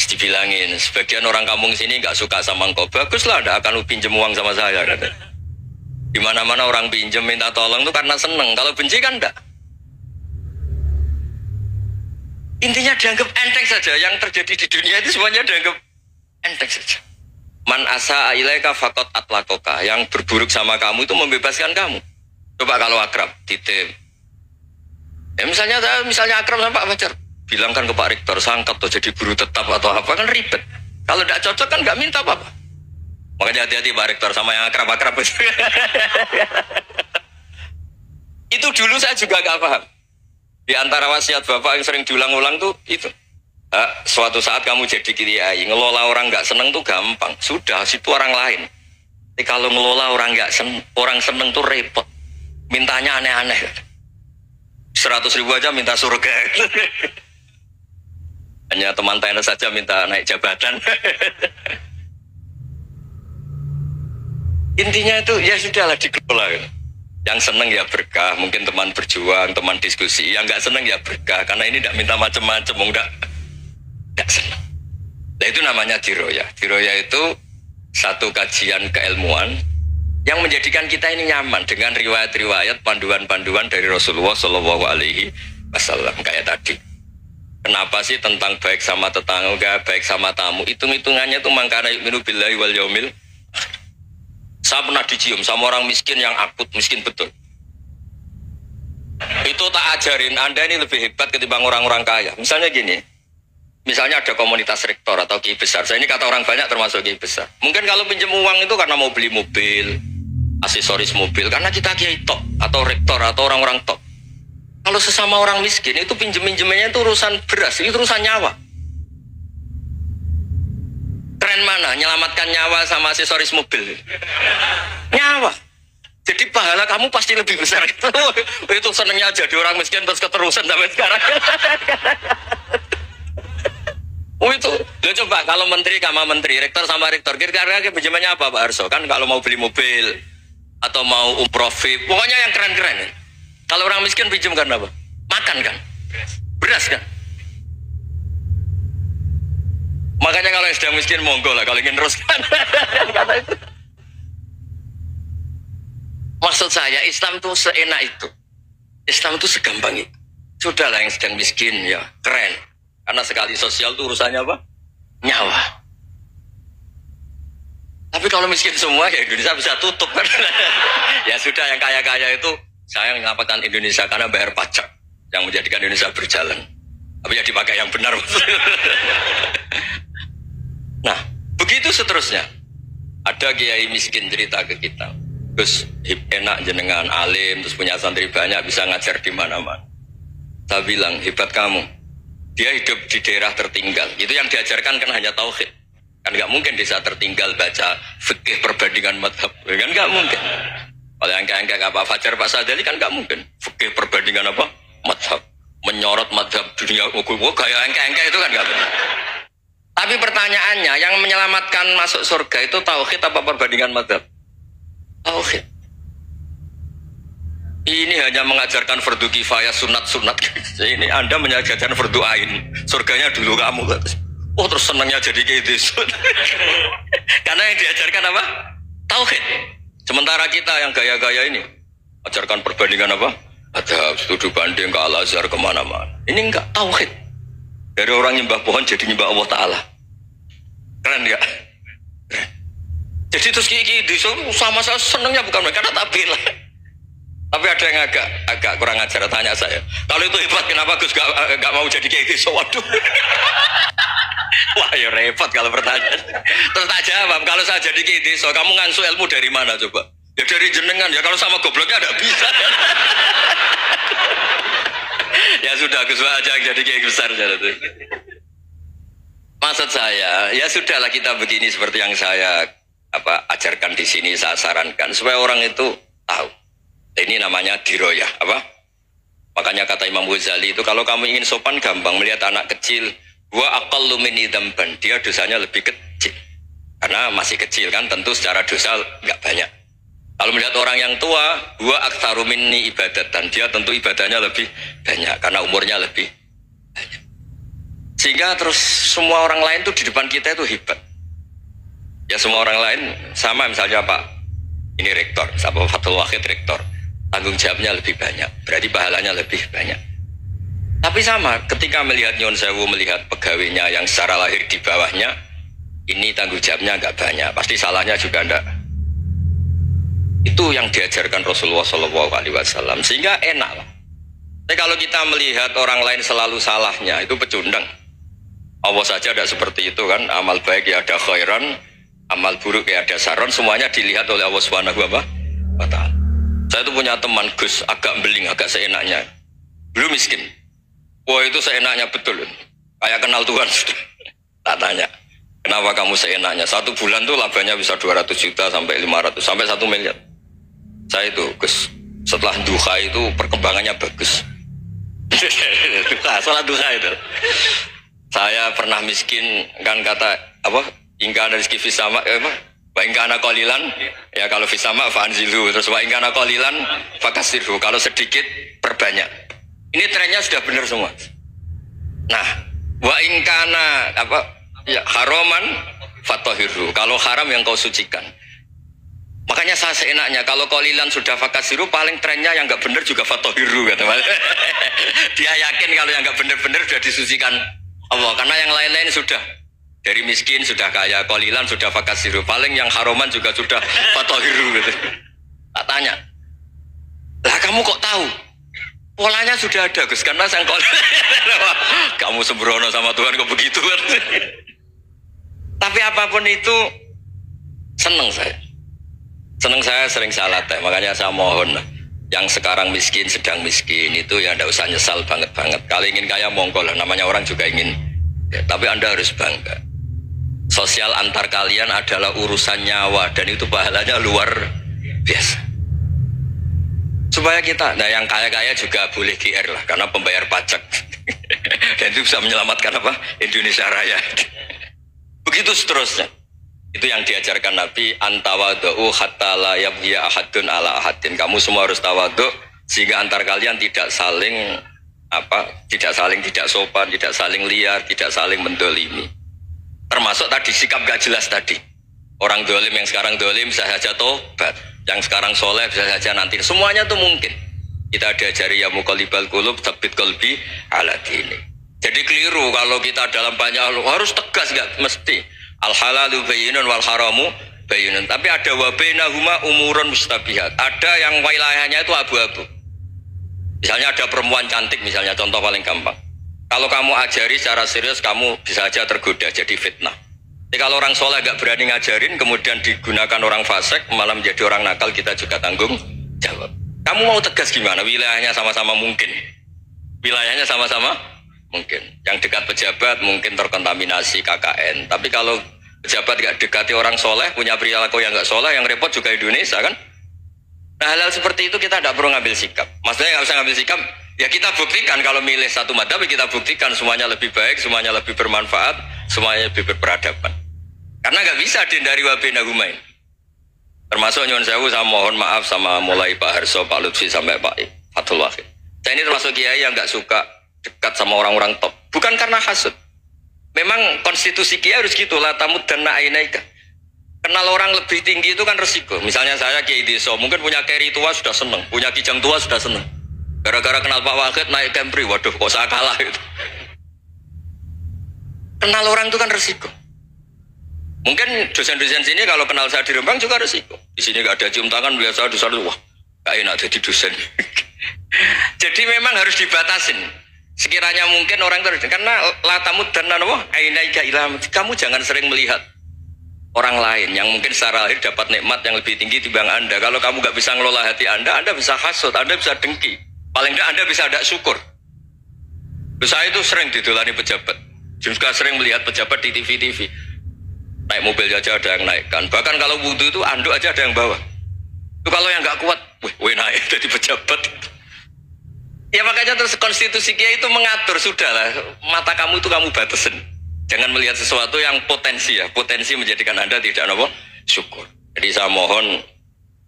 Dibilangin, sebagian orang kampung sini nggak suka sama engkau. Baguslah, tidak akan pinjam uang sama saya. Di mana-mana orang pinjam minta tolong itu karena seneng. Kalau benci kan enggak. Intinya dianggap enteng saja. Yang terjadi di dunia itu semuanya dianggap enteng saja. Man asa ilaika faqat atlakoka. Yang berburuk sama kamu itu membebaskan kamu. Coba kalau akrab, titip. Ya misalnya akrab sama Pak Fajar, bilangkan ke Pak Rektor, sangkap atau jadi guru tetap atau apa, kan ribet. Kalau tidak cocok kan nggak minta apa-apa. Makanya hati-hati Pak Rektor sama yang akrab-akrab. Itu dulu saya juga nggak paham. Di antara wasiat Bapak yang sering diulang-ulang tuh itu. Suatu saat kamu jadi kiai, ngelola orang nggak seneng tuh gampang. Sudah, situ orang lain. Tapi kalau ngelola orang nggak orang seneng tuh repot. Mintanya aneh-aneh. 100.000 aja minta surga. Hanya teman tenis saja minta naik jabatan. Intinya itu ya sudahlah dikelola. Yang seneng ya berkah, mungkin teman berjuang, teman diskusi. Yang nggak seneng ya berkah, karena ini tidak minta macam-macam, nggak seneng. Nah itu namanya diroya. Diroya itu satu kajian keilmuan yang menjadikan kita ini nyaman dengan riwayat-riwayat, panduan-panduan dari Rasulullah Shallallahu Alaihi Wasallam kayak tadi. Kenapa sih tentang baik sama tetangga, baik sama tamu? Hitung-hitungannya tuh mangkana yu'minu billahi wal yaumil. Saya pernah dicium sama orang miskin yang akut, miskin betul. Itu tak ajarin, Anda ini lebih hebat ketimbang orang-orang kaya. Misalnya gini, misalnya ada komunitas rektor atau kiai besar. Saya ini kata orang banyak termasuk kiai besar. Mungkin kalau pinjam uang itu karena mau beli mobil, aksesoris mobil, karena kita kiai top atau rektor atau orang-orang top. Kalau sesama orang miskin itu pinjem-pinjemannya itu urusan beras, itu urusan nyawa. Keren mana? Nyelamatkan nyawa sama aksesoris mobil. Nyawa. Jadi pahala kamu pasti lebih besar. Itu senengnya jadi orang miskin terus keterusan sampai sekarang. Itu. Lo coba kalau menteri sama menteri, rektor sama rektor, kira-kira pinjamannya apa Pak Arso? Kan kalau mau beli mobil atau mau umroh VIP, pokoknya yang keren-keren. Kalau orang miskin pinjam karena apa? Makan kan? Beras kan? Makanya kalau yang sedang miskin monggo lah kalau ingin teruskan. Maksud saya Islam itu seenak itu. Islam itu segampang itu. Sudahlah yang sedang miskin ya keren. Karena sekali sosial itu urusannya apa? Nyawa. Tapi kalau miskin semua ya Indonesia bisa tutup kan. Ya sudah yang kaya-kaya itu saya mengatakan Indonesia karena bayar pajak yang menjadikan Indonesia berjalan. Tapi ya dipakai yang benar. Nah, begitu seterusnya. Ada kiai miskin cerita ke kita. Terus enak jenengan alim, terus punya santri banyak, bisa ngajar di mana-mana. Saya bilang, hebat kamu. Dia hidup di daerah tertinggal. Itu yang diajarkan kan hanya tauhid. Kan nggak mungkin desa tertinggal baca fikih perbandingan madhab. Kan nggak mungkin. Kalau yang kayak Pak Fajar, Pak Sadali kan nggak mungkin. Fikih perbandingan apa? Madhab. Menyorot madhab dunia hukum. Kayak angka-angka itu kan nggak benar. Tapi pertanyaannya, yang menyelamatkan masuk surga itu tauhid apa perbandingan madhab? Tauhid. Ini hanya mengajarkan fardu kifayah, sunat-sunat. Ini Anda mengajarkan fardu ain. Surganya dulu kamu. Oh terus senangnya jadi kayak gitu. Karena yang diajarkan apa? Tauhid. Sementara kita yang gaya-gaya ini ajarkan perbandingan apa? Ada studi banding ke Al-Azhar kemana-mana. Ini enggak tauhid. Dari orang nyembah pohon jadi nyembah Allah Ta'ala. Keren ya? Keren. Jadi terus kiki sama saya senangnya bukan mereka, karena tak bilang. Tapi ada yang agak kurang ajar tanya saya. Kalau itu hebat kenapa Gus gak mau jadi kayak gitu? Waduh. Wah ya repot kalau pertanyaan. Terus tak jawab, kalau saya jadi kayak gitu, kamu ngangsu ilmu dari mana coba? Ya dari jenengan, ya kalau sama gobloknya ada bisa. Ya sudah, Gus aja jadi kayak besar. Maksud saya, ya sudahlah kita begini seperti yang saya ajarkan di sini, saya sarankan supaya orang itu tahu. Ini namanya diroyah, apa? Makanya kata Imam Ghazali itu kalau kamu ingin sopan gampang melihat anak kecil, wa aqallu minni dzamban, dia dosanya lebih kecil. Karena masih kecil kan, tentu secara dosa enggak banyak. Kalau melihat orang yang tua, wa aktsaru minni ibadatan, dia tentu ibadahnya lebih banyak karena umurnya lebih banyak. Sehingga terus semua orang lain tuh di depan kita itu hebat. Ya semua orang lain sama, misalnya Pak ini rektor, Pak Fathul Wahid rektor, tanggung jawabnya lebih banyak, berarti pahalanya lebih banyak. Tapi sama, ketika melihat Nyon Sewu, melihat pegawainya yang secara lahir di bawahnya, ini tanggung jawabnya nggak banyak, pasti salahnya juga enggak. Itu yang diajarkan Rasulullah SAW, sehingga enak lah. Tapi kalau kita melihat orang lain selalu salahnya, itu pecundang. Allah saja tidak seperti itu kan, amal baik ya ada khairan, amal buruk ya ada saron, semuanya dilihat oleh Allah Subhanahu wa Ta'ala. Saya itu punya teman Gus, agak beling, agak seenaknya, belum miskin. Wah itu seenaknya betul, kayak kenal Tuhan sudah. Tak tanya, kenapa kamu seenaknya? 1 bulan tuh labanya bisa 200 juta sampai 500 sampai 1 miliar. Saya itu Gus, setelah duha itu perkembangannya bagus. Salat duha itu. Saya pernah miskin kan kata apa? Ingkana rizki fisama, wa ingkana qalilan, ya kalau fisama fanzilu, terus wa ingkana qalilan fakasirhu, kalau sedikit perbanyak. Ini trennya sudah benar semua. Nah, wa ingkana apa? Ya haroman fatohiru. Kalau haram yang kau sucikan. Makanya saya seenaknya kalau qalilan sudah fakasiru, paling trennya yang nggak benar juga fatohiru kata Mas. Dia yakin kalau yang nggak benar-benar sudah disucikan Allah, karena yang lain-lain sudah dari miskin sudah kaya, qalilan sudah fakasiru, paling yang haroman juga sudah fatohiru gitu. Tak tanya. Lah kamu kok tahu? Polanya sudah ada Gus, karena sang kamu sembrono sama Tuhan kok begitu kan. Tapi apapun itu seneng saya sering salah teh, makanya saya mohon yang sekarang miskin sedang miskin itu ya tidak usah nyesal banget. Kalau ingin kaya monggo lah, namanya orang juga ingin ya, tapi Anda harus bangga. Sosial antar kalian adalah urusan nyawa dan itu pahalanya luar biasa. Supaya kita, nah yang kaya-kaya juga boleh GR lah, karena pembayar pajak. Dan itu bisa menyelamatkan apa? Indonesia Raya. Begitu seterusnya. Itu yang diajarkan Nabi, antawadu'u hatta la yabhiya ahadun ala ahadin. Kamu semua harus tawadhu sehingga antar kalian tidak saling tidak sopan, tidak saling liar, tidak saling mendolimi. Termasuk tadi sikap gak jelas tadi. Orang dolim yang sekarang dolim bisa saja tobat, yang sekarang soleh bisa saja nanti. Semuanya tuh mungkin. Kita diajari ya muqallibal qulub tsabbit qalbi ala dini. Jadi keliru kalau kita dalam banyak harus tegas, nggak mesti. Al halalu bayyinun wal haramu bayyinun. Tapi ada wa bainahuma umurun mustabihat. Ada yang wilayahnya itu abu-abu. Misalnya ada perempuan cantik, misalnya contoh paling gampang. Kalau kamu ajari secara serius, kamu bisa aja tergoda jadi fitnah. Jadi kalau orang soleh gak berani ngajarin, kemudian digunakan orang fasik, malah menjadi orang nakal, kita juga tanggung jawab. Kamu mau tegas gimana? Wilayahnya sama-sama mungkin. Wilayahnya sama-sama mungkin. Yang dekat pejabat mungkin terkontaminasi KKN. Tapi kalau pejabat gak dekati orang soleh, punya perilaku yang gak soleh, yang repot juga Indonesia kan? Nah hal-hal seperti itu kita tidak perlu ngambil sikap. Maksudnya nggak usah ngambil sikap. Ya kita buktikan kalau milih satu madhab, kita buktikan semuanya lebih baik, semuanya lebih bermanfaat, semuanya lebih berperadaban. Karena nggak bisa dihindari wabena humain. Termasuk nyuwun sewu, saya mohon maaf sama mulai Pak Harso, Pak Lutfi sampai Pak Fathul Wahid. Saya ini termasuk kiai yang nggak suka dekat sama orang-orang top. Bukan karena hasud. Memang konstitusi kiai harus gitu lah, tamud dan na'inaika. Kenal orang lebih tinggi itu kan resiko. Misalnya saya kiai desa, mungkin punya keri tua sudah seneng, punya kijang tua sudah seneng. Gara-gara kenal Pak Wahid naik Kempri, waduh kok saya kalah itu. Kenal orang itu kan resiko. Mungkin dosen-dosen sini kalau kenal saya di Rembang juga resiko. Di sini gak ada cium tangan, biasa dosen, wah gak enak jadi dosen. Jadi memang harus dibatasin. Sekiranya mungkin orang terus, karena latamud dan nanawa, ainaika ilham. Kamu jangan sering melihat orang lain yang mungkin secara lahir dapat nikmat yang lebih tinggi dibanding Anda. Kalau kamu gak bisa ngelola hati Anda bisa hasut, Anda bisa dengki. Paling tidak Anda bisa ada syukur. Saya itu sering didolani pejabat. Juga sering melihat pejabat di TV-TV. Naik mobil aja ada yang naikkan. Bahkan kalau wudhu itu anduk aja ada yang bawa. Itu kalau yang nggak kuat, wih naik jadi pejabat. Ya makanya terus konstitusi kiai itu mengatur, sudahlah. Mata kamu itu kamu batasin. Jangan melihat sesuatu yang potensi ya. Potensi menjadikan Anda tidak apa syukur. Jadi saya mohon,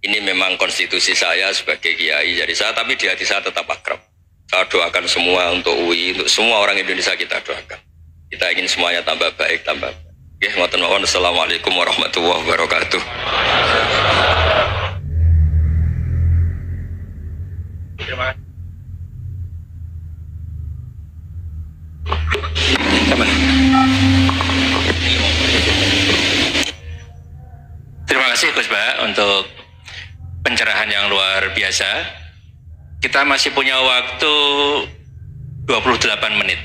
ini memang konstitusi saya sebagai kiai. Jadi saya, tapi di hati saya tetap akrab. Saya doakan semua untuk UI, untuk semua orang Indonesia kita doakan. Kita ingin semuanya tambah baik, tambah baik. Oke, ngoten mawon. Assalamualaikum warahmatullahi wabarakatuh. Terima kasih. Bah untuk pencerahan yang luar biasa. Kita masih punya waktu 28 menit.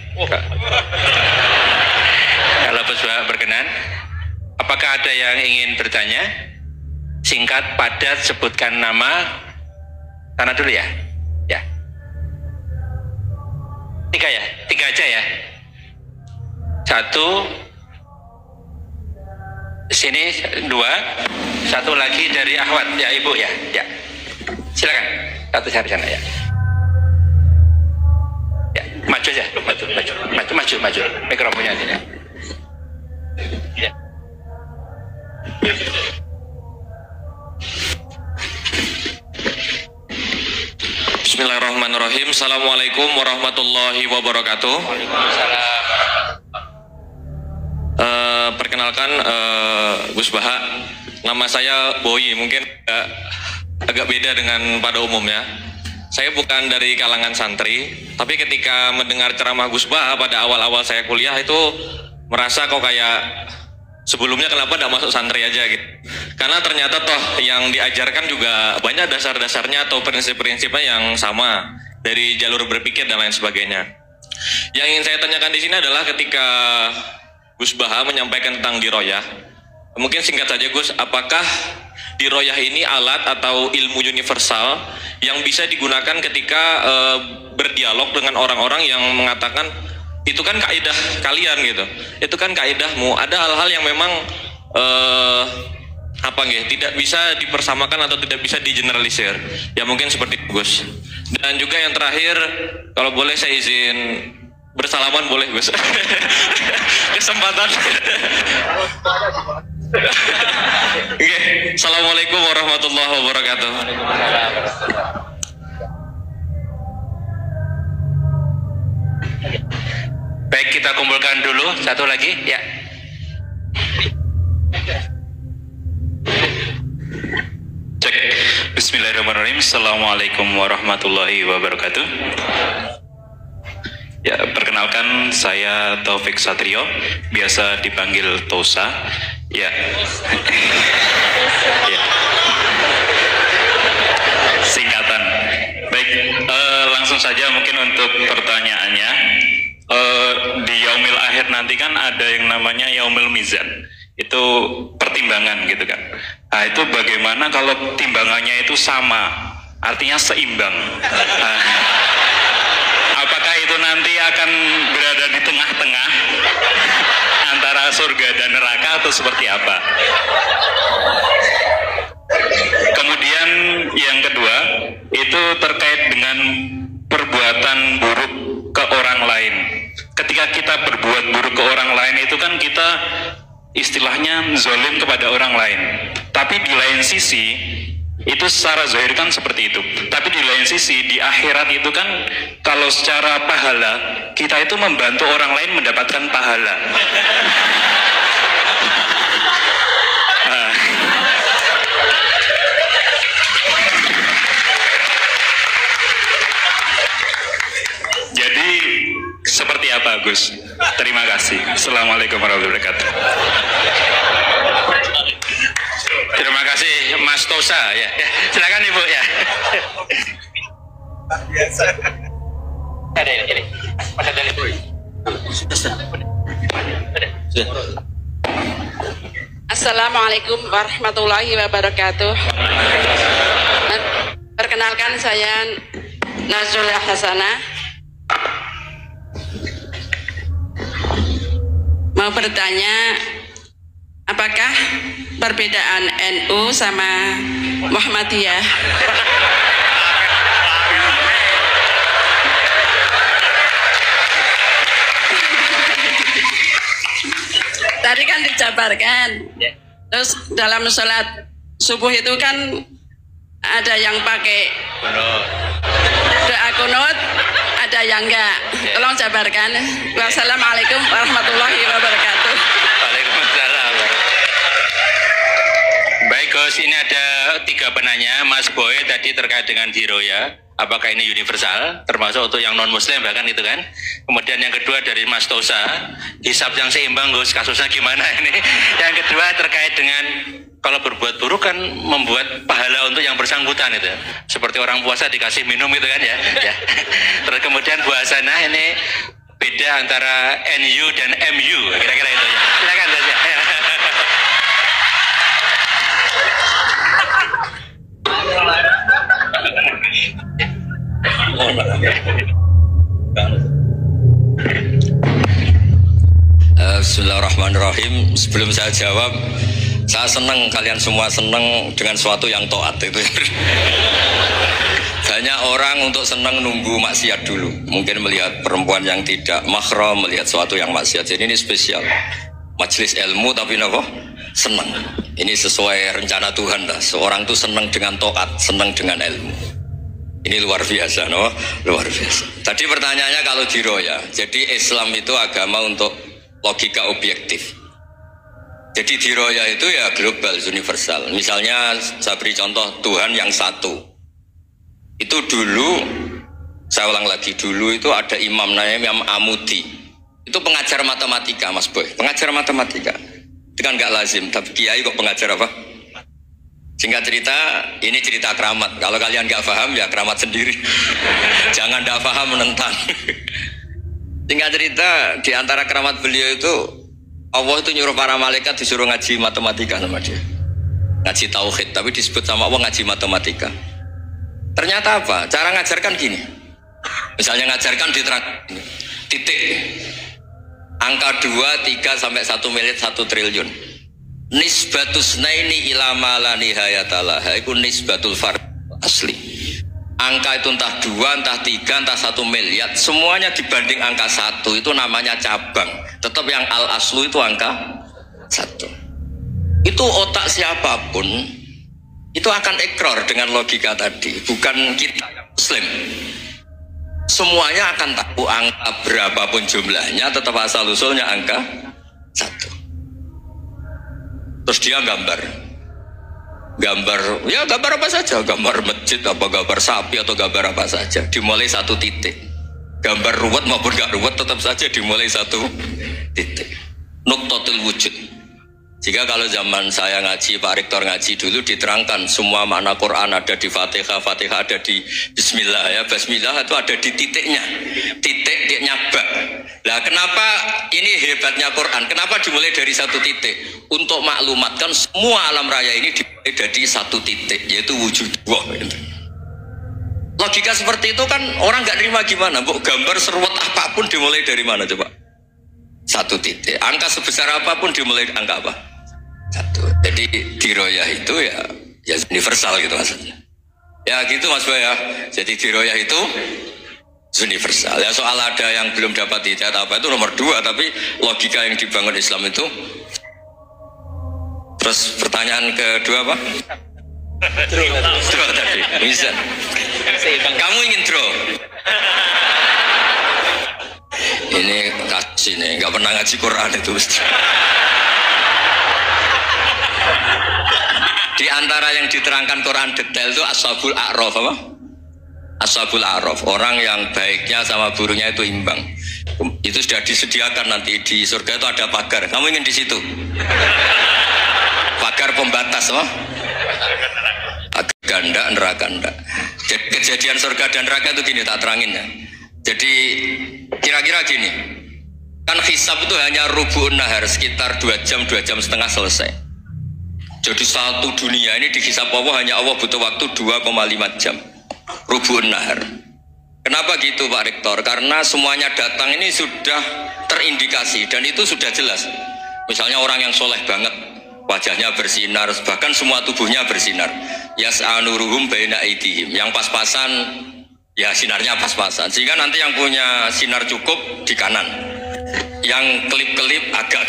Kalau Gus Bah berkenan, apakah ada yang ingin bertanya? Singkat, padat, sebutkan nama. Sana dulu ya. Ya. Tiga ya? Tiga aja ya? Satu. Sini dua. Satu lagi dari Ahwat. Ya Ibu ya. Ya. Silakan. Satu cari sana ya. Ya. Maju aja. Maju. Mikrofonnya sini. Ya. Bismillahirrahmanirrahim. Assalamualaikum warahmatullahi wabarakatuh. Waalaikumsalam. Perkenalkan Gus Baha, nama saya Boyi, mungkin agak beda dengan pada umumnya. Saya bukan dari kalangan santri, tapi ketika mendengar ceramah Gus Baha pada awal-awal saya kuliah itu merasa kok kayak sebelumnya kenapa tidak masuk santri aja gitu. Karena ternyata toh yang diajarkan juga banyak dasar-dasarnya atau prinsip-prinsipnya yang sama dari jalur berpikir dan lain sebagainya. Yang ingin saya tanyakan di sini adalah ketika Gus Baha menyampaikan tentang diroyah, mungkin singkat saja Gus, apakah diroyah ini alat atau ilmu universal yang bisa digunakan ketika berdialog dengan orang-orang yang mengatakan itu kan kaidah kalian gitu, itu kan kaidahmu, ada hal-hal yang memang tidak bisa dipersamakan atau tidak bisa digeneralisir, ya mungkin seperti itu Gus. Dan juga yang terakhir, kalau boleh saya izin bersalaman boleh Gus. Kesempatan. Oke. Assalamualaikum warahmatullahi wabarakatuh. Baik, kita kumpulkan dulu satu lagi ya. Cek. Bismillahirrahmanirrahim. Assalamualaikum warahmatullahi wabarakatuh. Ya, perkenalkan saya Taufik Satrio, biasa dipanggil Tosa. Ya. Ya. Singkatan. Baik, langsung saja mungkin untuk pertanyaannya. Di Yaumil Akhir nanti kan ada yang namanya Yaumil Mizan. Itu pertimbangan gitu kan. Nah, itu bagaimana kalau timbangannya itu sama, artinya seimbang. Nah, apakah itu nanti akan berada di tengah-tengah antara surga dan neraka atau seperti apa? Kemudian yang kedua itu terkait dengan perbuatan buruk ke orang lain. Ketika kita berbuat buruk ke orang lain itu kan kita istilahnya zalim kepada orang lain. Tapi di lain sisi itu secara zahir kan seperti itu. Tapi di lain sisi di akhirat itu kan kalau secara pahala kita itu membantu orang lain mendapatkan pahala. Jadi seperti apa Gus? Terima kasih. Assalamualaikum warahmatullahi wabarakatuh. Terima kasih Mas Tosa ya. Silakan Ibu ya. Biasa. Ada ini. Mas ada Ibu. Assalamualaikum warahmatullahi wabarakatuh. Perkenalkan saya Nazrullah Hasanah. Mau bertanya, apakah perbedaan NU sama Muhammadiyah? Tadi kan dijabarkan. Terus dalam sholat subuh itu kan ada yang pakai doa kunut, ada yang enggak. Tolong jabarkan. Wassalamualaikum warahmatullahi wabarakatuh. Waalaikumsalam. Baik Gus, ini ada 3 penanya. Mas Boy tadi terkait dengan diroya, apakah ini universal, termasuk untuk yang non muslim bahkan itu kan. Kemudian yang kedua dari Mas Tosa, hisab yang seimbang Gus, kasusnya gimana ini. Yang kedua terkait dengan kalau berbuat buruk kan membuat pahala untuk yang bersangkutan itu. Seperti orang puasa dikasih minum itu kan ya. Ya. Terus kemudian puasana ini beda antara NU dan MU, kira-kira itu ya. Silakan saja. Bismillahirrahmanirrahim. Sebelum saya jawab, saya senang kalian semua senang dengan sesuatu yang taat itu. Banyak orang untuk senang nunggu maksiat dulu. Mungkin melihat perempuan yang tidak mahram, melihat sesuatu yang maksiat. Jadi ini spesial. Majelis ilmu tapi apa? Senang. Ini sesuai rencana Tuhan lah. Seorang tuh senang dengan taat, senang dengan ilmu. Ini luar biasa, no? Luar biasa. Tadi pertanyaannya kalau diroya. Jadi Islam itu agama untuk logika objektif. Jadi diroya itu ya global, universal. Misalnya saya beri contoh Tuhan yang satu. Itu dulu, saya ulang lagi, dulu itu ada imam namanya Imam Amudi. Itu pengajar matematika, Mas Boy. Pengajar matematika. Itu kan nggak lazim, tapi kiai kok pengajar apa? Singkat cerita, ini cerita keramat. Kalau kalian nggak paham ya keramat sendiri. Jangan nggak paham menentang. Singkat cerita, di antara keramat beliau itu Allah itu nyuruh para malaikat disuruh ngaji matematika sama dia. Ngaji tauhid, tapi disebut sama Allah ngaji matematika. Ternyata apa? Cara ngajarkan gini. Misalnya ngajarkan diterang titik. Angka 2, 3 sampai 1 miliar 1 triliun. Nisbatus naini ila ma la nihayatalah. Itu nisbatul fard asli. Angka itu entah 2, entah 3, entah 1 miliar, semuanya dibanding angka 1 itu namanya cabang. Tetap yang al aslu itu angka 1. Itu otak siapapun itu akan ikrar dengan logika tadi. Bukan kita Muslim. Semuanya akan tahu angka berapapun jumlahnya, tetap asal usulnya angka 1. Terus dia gambar, ya gambar apa saja, gambar masjid, apa gambar sapi atau gambar apa saja, dimulai 1 titik. Gambar ruwet maupun gak ruwet tetap saja dimulai 1 titik. Nuqtatul wujud. Jika kalau zaman saya ngaji, Pak Rektor ngaji dulu diterangkan semua makna Quran ada di Fatihah, Fatihah ada di Bismillah ya, Bismillah itu ada di titiknya, titiknya bak. Nah kenapa ini hebatnya Quran? Kenapa dimulai dari 1 titik? Untuk maklumatkan semua alam raya ini dimulai dari 1 titik, yaitu wujud Allah. Logika seperti itu kan orang nggak terima gimana? Bu, gambar seruat apapun dimulai dari mana coba? 1 titik. Angka sebesar apapun dimulai angka apa? 1. Jadi diroyah itu ya universal gitu maksudnya. Ya gitu Mas Boy ya. Jadi diroyah itu universal. Ya soal ada yang belum dapat hidayat apa itu nomor 2, tapi logika yang dibangun Islam itu. Terus pertanyaan kedua apa? Draw tadi. Bisa. Kamu ingin draw? Ini kasih nih, nggak pernah ngaji Quran itu. Di antara yang diterangkan Quran detail itu Ashabul A'raf apa? Ashabul A'raf, orang yang baiknya sama buruknya itu imbang. Itu sudah disediakan nanti di surga itu ada pagar. Kamu ingin di situ? Pagar pembatas, apa? Ganda, neraka, enggak. Jadi kejadian surga dan neraka itu gini, tak terangin ya. Jadi kira-kira gini, kan hisab itu hanya rubu'un nahar, sekitar 2 jam, 2 jam setengah selesai. Jadi 1 dunia ini dihisab Allah, hanya Allah butuh waktu 2,5 jam. Rubu'un nahar. Kenapa gitu Pak Rektor? Karena semuanya datang ini sudah terindikasi dan itu sudah jelas. Misalnya orang yang soleh banget, wajahnya bersinar, bahkan semua tubuhnya bersinar. Yas'anuruhum baina aidihim. Yang pas-pasan, ya sinarnya pas-pasan. Sehingga nanti yang punya sinar cukup di kanan. Yang kelip-kelip agak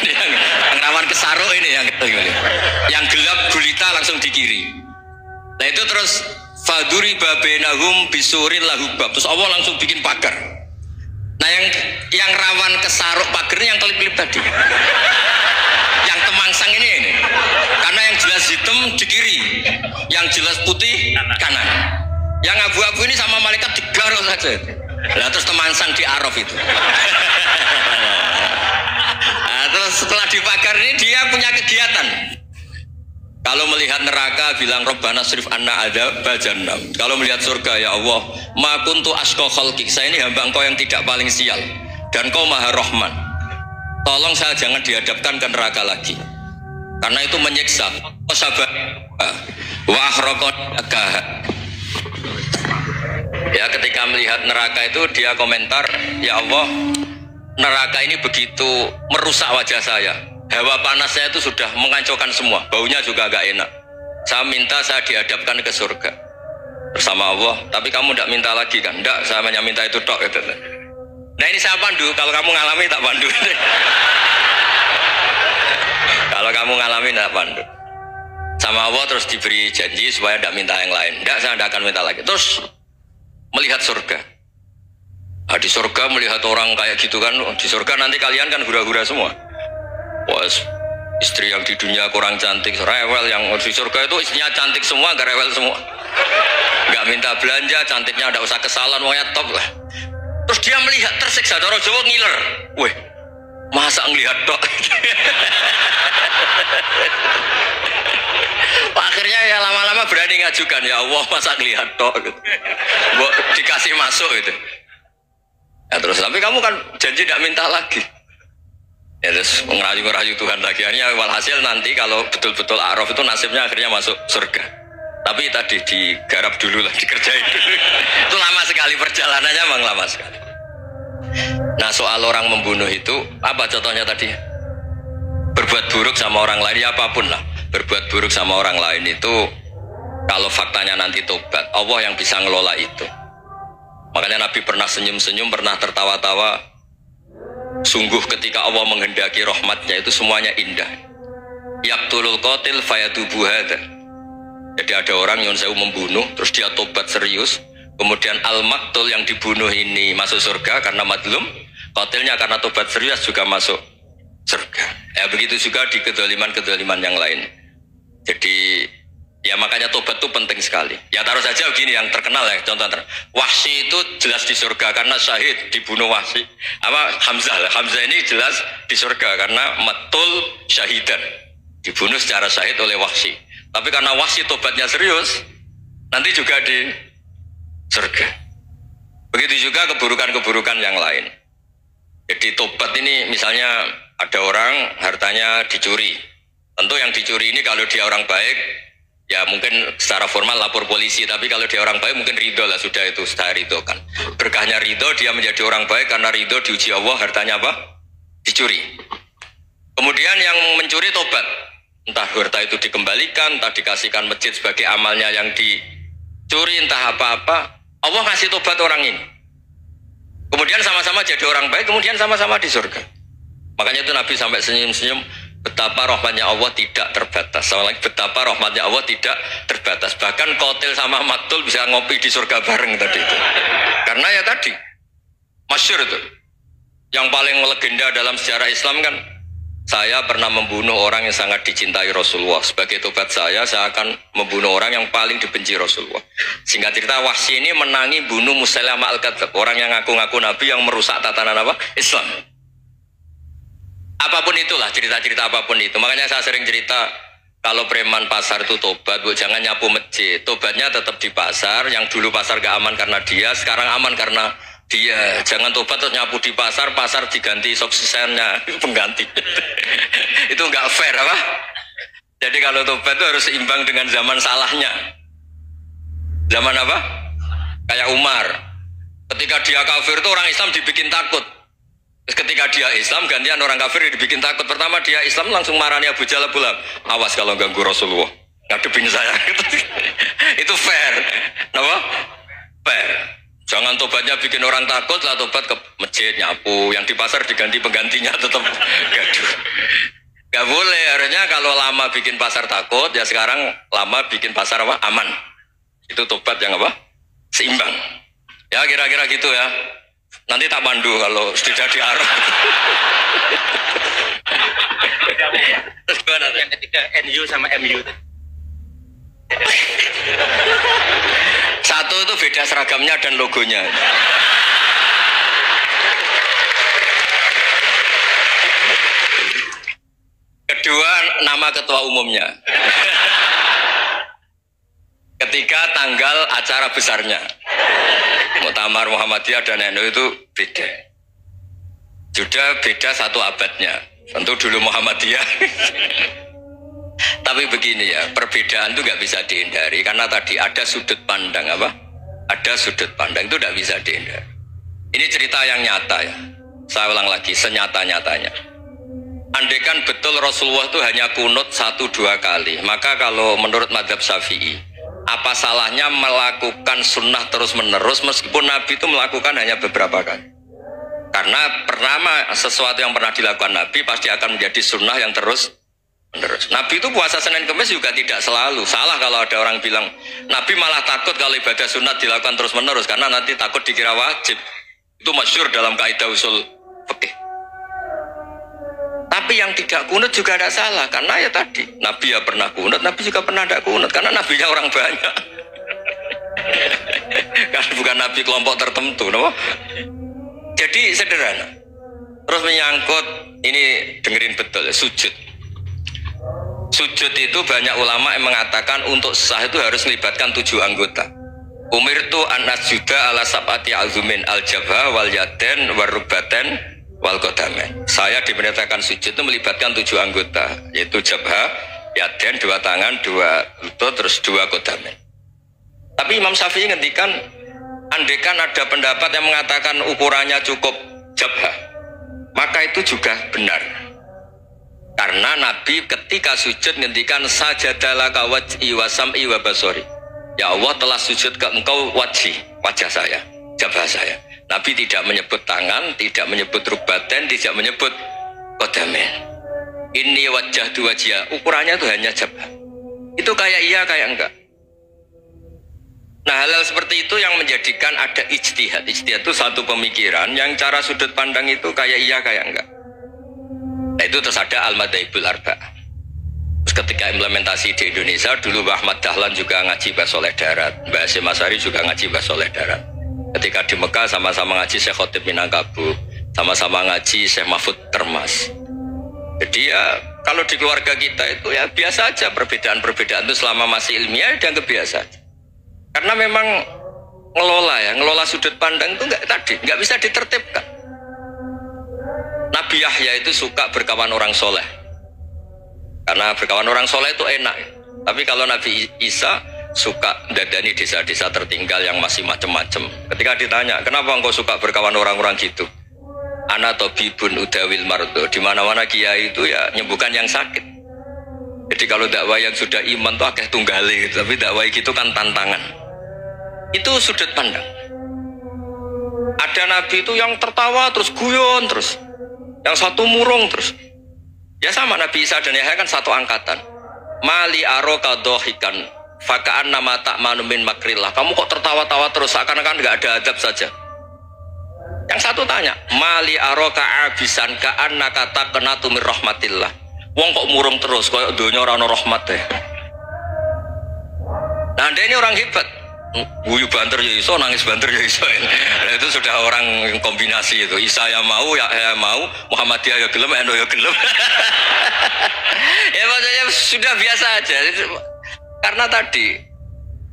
yang rawan kesaruk ini yang gelap gulita langsung di kiri. Nah itu terus faduri babenahum bisuril lahubab. Terus Allah langsung bikin pagar. Nah yang rawan kesaruk pagarnya yang kelip-kelip tadi. Yang temangsang ini. Karena yang jelas hitam di kiri, yang jelas putih kanan. Yang abu-abu ini sama malaikat digaruk saja. Nah terus temangsang di Araf itu. Nah, terus setelah dipagar ini dia punya kegiatan. Kalau melihat neraka bilang Rabbana srif anna adzaba jahannam. Kalau melihat surga, ya Allah, ma kuntu asqa khalqik. Saya ini hamba Engkau yang tidak paling sial dan Kau Maha Rahman. Tolong saya jangan dihadapkan ke neraka lagi. Karena itu menyiksa. Sabar. Wa akhraqan. Ya, ketika melihat neraka itu dia komentar, ya Allah, neraka ini begitu merusak wajah saya. Hawa panasnya itu sudah menghancurkan semua, baunya juga agak enak. Saya minta saya dihadapkan ke surga bersama Allah. Tapi kamu tidak minta lagi kan? Tidak, saya hanya minta itu tok gitu. Nah ini saya pandu, kalau kamu ngalami tak pandu. Kalau kamu ngalami tak pandu. Sama Allah terus diberi janji supaya tidak minta yang lain. Tidak, saya tidak akan minta lagi. Terus melihat surga. Nah, di surga melihat orang kayak gitu kan, di surga nanti kalian kan hura-hura semua. Wah, istri yang di dunia kurang cantik, rewel, yang di surga itu istrinya cantik semua, gak rewel semua. Gak minta belanja, cantiknya ada usah kesalahan, pokoknya top lah. Terus dia melihat tersiksa, Doro Jawa ngiler. Weh, masa ngelihat dok? Akhirnya ya lama-lama berani ngajukan, ya Allah masa ngelihat dok? Gitu. Dikasih masuk gitu. Ya terus, tapi kamu kan janji tidak minta lagi. Ya terus ngerayu-ngerayu Tuhan lagi. Akhirnya walhasil nanti kalau betul-betul A'raf itu nasibnya akhirnya masuk surga. Tapi tadi digarap dulu lah, dikerjain dulu. Itu lama sekali perjalanannya, memang lama sekali. Nah soal orang membunuh itu apa contohnya tadi? Berbuat buruk sama orang lain, ya apapun lah. Berbuat buruk sama orang lain itu kalau faktanya nanti tobat, Allah yang bisa ngelola itu. Makanya Nabi pernah senyum-senyum, pernah tertawa-tawa. Sungguh ketika Allah menghendaki rahmatnya itu semuanya indah. Yaqtulul qatil fayatubu hadza. Jadi ada orang yang saya membunuh, terus dia tobat serius. Kemudian al-maqtul yang dibunuh ini masuk surga karena madlum. Qatilnya karena tobat serius juga masuk surga. Ya begitu juga di kedoliman-kedoliman yang lain. Jadi ya makanya tobat itu penting sekali. Ya taruh saja begini yang terkenal ya, contoh Wahsy itu jelas di surga karena syahid dibunuh Wahsy. Apa Hamzah ini jelas di surga karena matul syahidan, dibunuh secara syahid oleh Wahsy. Tapi karena Wahsy tobatnya serius, nanti juga di surga. Begitu juga keburukan-keburukan yang lain. Jadi tobat ini misalnya ada orang hartanya dicuri. Tentu yang dicuri ini kalau dia orang baik, ya mungkin secara formal lapor polisi, tapi kalau dia orang baik mungkin ridho lah, sudah itu sudah ridho kan. Berkahnya ridho, dia menjadi orang baik karena ridho diuji Allah, hartanya apa? Dicuri. Kemudian yang mencuri tobat, entah harta itu dikembalikan, entah dikasihkan masjid sebagai amalnya yang dicuri, entah apa-apa, Allah ngasih tobat orang ini. Kemudian sama-sama jadi orang baik, kemudian sama-sama di surga. Makanya itu Nabi sampai senyum-senyum, betapa rahmatnya Allah tidak terbatas. Sama lagi, betapa rahmatnya Allah tidak terbatas. Bahkan qatil sama maktul bisa ngopi di surga bareng tadi itu. Karena ya tadi masyhur itu. Yang paling legenda dalam sejarah Islam kan, saya pernah membunuh orang yang sangat dicintai Rasulullah. Sebagai tobat saya akan membunuh orang yang paling dibenci Rasulullah. Singkat cerita, Wahsy ini menangi bunuh Musailamah al-Kadzdzab, orang yang ngaku-ngaku Nabi yang merusak tatanan apa? Islam. Apapun itulah, cerita-cerita apapun itu. Makanya saya sering cerita, kalau preman pasar itu tobat, bu, jangan nyapu masjid. Tobatnya tetap di pasar. Yang dulu pasar gak aman karena dia, sekarang aman karena dia. Jangan tobat terus nyapu di pasar, pasar diganti subsidiarnya pengganti. Itu nggak fair apa? Jadi kalau tobat itu harus seimbang dengan zaman salahnya. Zaman apa? Kayak Umar. Ketika dia kafir itu orang Islam dibikin takut. Terus ketika dia Islam, gantian orang kafir dibikin takut. Pertama dia Islam langsung marahnya Abu Jahal pulang. Awas kalau ganggu Rasulullah, ngadepin saya. Itu fair. Kenapa? Fair. Jangan tobatnya bikin orang takut, lah tobat ke masjid nyapu. Yang di pasar diganti penggantinya tetap gaduh. Gak boleh. Harusnya kalau lama bikin pasar takut, ya sekarang lama bikin pasar apa? Aman. Itu tobat yang apa? Seimbang. Ya kira-kira gitu ya. Nanti tak pandu kalau sudah di arah. Yang ketiga NU sama MU. Satu itu beda seragamnya dan logonya. Kedua nama ketua umumnya. ketika tanggal acara besarnya. Muktamar Muhammadiyah dan NU itu beda. Sudah beda 1 abadnya. Tentu dulu Muhammadiyah. Tapi begini ya, perbedaan itu nggak bisa dihindari karena tadi ada sudut pandang apa? Ada sudut pandang itu tidak bisa dihindari. Ini cerita yang nyata ya. Saya ulang lagi, senyata-nyatanya. Andaikan betul Rasulullah itu hanya kunut 1-2 kali, maka kalau menurut mazhab Syafi'i, apa salahnya melakukan sunnah terus-menerus meskipun Nabi itu melakukan hanya beberapa kali? Karena pertama sesuatu yang pernah dilakukan Nabi pasti akan menjadi sunnah yang terus-menerus. Nabi itu puasa Senin Kamis juga tidak selalu. Salah kalau ada orang bilang Nabi malah takut kalau ibadah sunat dilakukan terus-menerus karena nanti takut dikira wajib. Itu masyhur dalam kaidah usul fikih. Tapi yang tidak kunut juga tidak salah karena ya tadi Nabi ya pernah kunut, Nabi juga pernah tidak kunut karena nabinya orang banyak. Karena bukan Nabi kelompok tertentu, no? Jadi sederhana. Terus menyangkut ini dengerin betul sujud. Sujud itu banyak ulama yang mengatakan untuk sah itu harus melibatkan 7 anggota. Umirtu an asjuda ala sab'ati azumin al-jabha wal yaden warrubaten wal qadamen. Saya diperintahkan sujud itu melibatkan 7 anggota, yaitu jabha, yaden 2 tangan, 2 lutut, terus 2 qadamen. Tapi Imam Syafi'i ngendikan andaikan ada pendapat yang mengatakan ukurannya cukup jabha, maka itu juga benar. Karena Nabi ketika sujud ngendikan sajadalaka wajhi wa sam'i wa basori. Ya Allah telah sujud ke engkau wajah saya, jabah saya. Nabi tidak menyebut tangan, tidak menyebut rubaten, tidak menyebut qadamen. Ini wajah dua wajah, ukurannya itu hanya jabah. Itu kayak iya kayak enggak. Nah hal-hal seperti itu yang menjadikan ada ijtihad. Ijtihad itu satu pemikiran yang cara sudut pandang itu kayak iya kayak enggak. Nah itu terus ada al-madhaibul arba'ah. Terus ketika implementasi di Indonesia dulu Mbah Ahmad Dahlan juga ngaji Mbah Soleh Darat, Mbah Hasyim Asy'ari juga ngaji Mbah Soleh Darat. Ketika di Mekah sama-sama ngaji Syekh Khotib Minangkabau, sama-sama ngaji Syekh Mahfud Termas. Jadi ya kalau di keluarga kita itu ya biasa aja perbedaan-perbedaan itu selama masih ilmiah dianggap biasa aja. Karena memang ngelola sudut pandang itu nggak bisa ditertibkan. Nabi Yahya itu suka berkawan orang soleh. Karena berkawan orang soleh itu enak. Tapi kalau Nabi Isa suka dadani desa-desa tertinggal yang masih macam-macam. Ketika ditanya, kenapa engkau suka berkawan orang-orang gitu? Ana tobibun udawil mardo. Di mana-mana kiai itu ya nyembuhkan yang sakit. Jadi kalau dakwah yang sudah iman tuh akeh tunggali gitu. Tapi dakwah gitu kan tantangan. Itu sudut pandang. Ada Nabi itu yang tertawa terus guyon terus. Yang satu murung terus. Ya sama Nabi Isa dan Yahya kan satu angkatan. Mali aroka dohikan fakaan nama tak manumin makrillah. Kamu kok tertawa-tawa terus seakan-akan nggak ada adab saja. Yang satu tanya, Mali aroka abisan kaan nakata kenatumir rahmatillah. Wong kok murung terus, kok dunia orang rahmat deh. Nah anda ini orang hebat. Guyu banter ya iso, nangis banter ya iso. Nah, itu sudah orang kombinasi itu. Isa ya mau, ya mau, Muhammadiyah ya gelem, NU ya gelem. Ya maksudnya sudah biasa aja. Karena tadi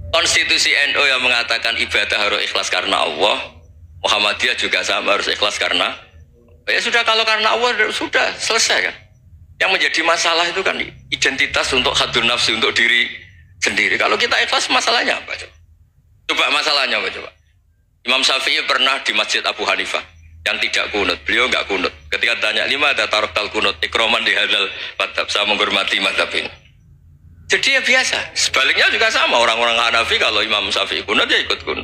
konstitusi NU yang mengatakan ibadah harus ikhlas karena Allah, Muhammadiyah juga sama harus ikhlas karena ya sudah kalau karena Allah sudah selesai kan. Yang menjadi masalah itu kan identitas untuk hadun nafsi untuk diri sendiri. Kalau kita ikhlas masalahnya apa coba? Coba masalahnya apa coba? Imam Syafi'i pernah di Masjid Abu Hanifah yang tidak kunut, beliau enggak kunut. Ketika tanya 5 ada tarok tal kunut, ikroman di hadal madhab, saya menghormati madhab ini. Jadi ya biasa. Sebaliknya juga sama, orang-orang Hanafi kalau Imam Syafi'i kunut ya ikut kunut.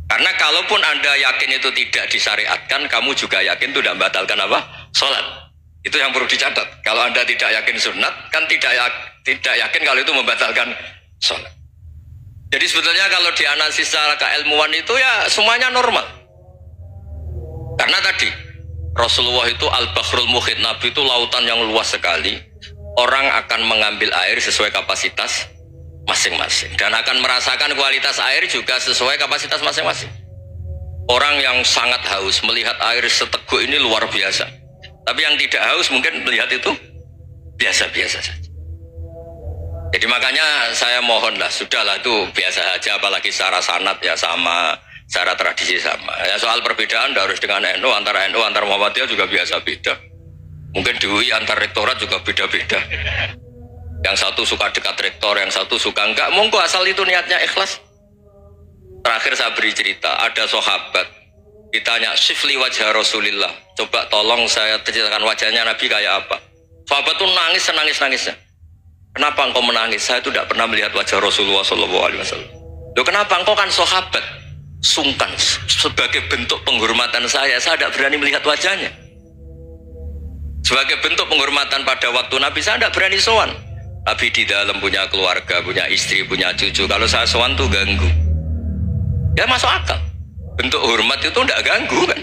Karena kalaupun anda yakin itu tidak disyariatkan, kamu juga yakin itu tidak membatalkan apa? Sholat. Itu yang perlu dicatat. Kalau anda tidak yakin sunat, kan tidak yakin kalau itu membatalkan sholat. Jadi sebetulnya kalau dianalisis secara keilmuan itu ya semuanya normal. Karena tadi Rasulullah itu al-bahrul muhit, Nabi itu lautan yang luas sekali. Orang akan mengambil air sesuai kapasitas masing-masing dan akan merasakan kualitas air juga sesuai kapasitas masing-masing. Orang yang sangat haus melihat air seteguk ini luar biasa. Tapi yang tidak haus mungkin melihat itu biasa-biasa saja. Jadi makanya saya mohon lah, sudahlah itu biasa aja, apalagi secara sanad ya sama, secara tradisi sama. Ya soal perbedaan harus dengan NU, antara Muhammadiyah juga biasa beda. Mungkin di UI antar rektorat juga beda-beda. Yang satu suka dekat rektor, yang satu suka enggak. Monggo asal itu niatnya ikhlas. Terakhir saya beri cerita, ada sahabat ditanya, "Sifli wajah Rasulillah." Coba tolong saya ceritakan wajahnya Nabi kayak apa. Sahabat tuh nangis-nangisnya. Kenapa engkau menangis? Saya itu tidak pernah melihat wajah Rasulullah SAW. Loh, kenapa? Engkau kan sahabat. Sungkan. Sebagai bentuk penghormatan saya tidak berani melihat wajahnya. Sebagai bentuk penghormatan pada waktu Nabi, saya tidak berani sowan. Nabi di dalam punya keluarga, punya istri, punya cucu. Kalau saya sowan tuh ganggu. Ya masuk akal. Bentuk hormat itu tidak ganggu kan.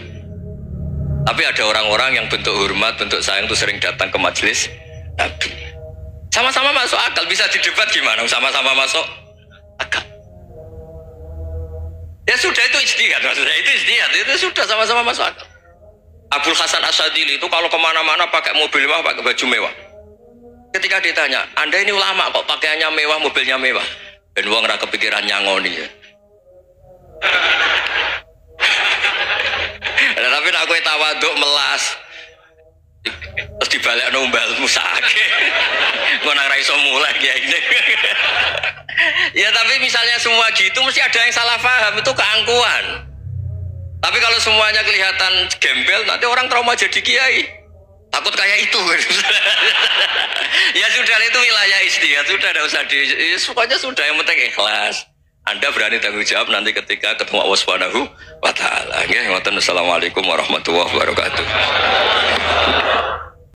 Tapi ada orang-orang yang bentuk hormat, bentuk sayang itu sering datang ke majelis Nabi. Sama-sama masuk akal, bisa didebat gimana? Sama-sama masuk akal. Ya sudah, itu ijtihad, maksudnya itu ijtihad, itu sudah sama-sama masuk akal. Abul Hasan Asyadili itu kalau kemana-mana pakai mobil mewah, pakai baju mewah. Ketika ditanya, Anda ini ulama kok pakaiannya mewah, mobilnya mewah, dan uang ra kepikiran nyangoni ya. Tapi aku tawaduk melas, terus dibalik nombal musake, gue nang ra iso mulai kayak gini. Ya tapi misalnya semua gitu, mesti ada yang salah paham, itu keangkuhan. Tapi kalau semuanya kelihatan gembel, nanti orang trauma jadi kiai, takut kayak itu. Ya sudah, itu wilayah ijtihad, sudah tidak usah pokoknya sudah, yang penting ikhlas. Anda berani tanggung jawab nanti ketika ketemu Allah Subhanahu wa Ta'ala. Assalamualaikum warahmatullahi wabarakatuh.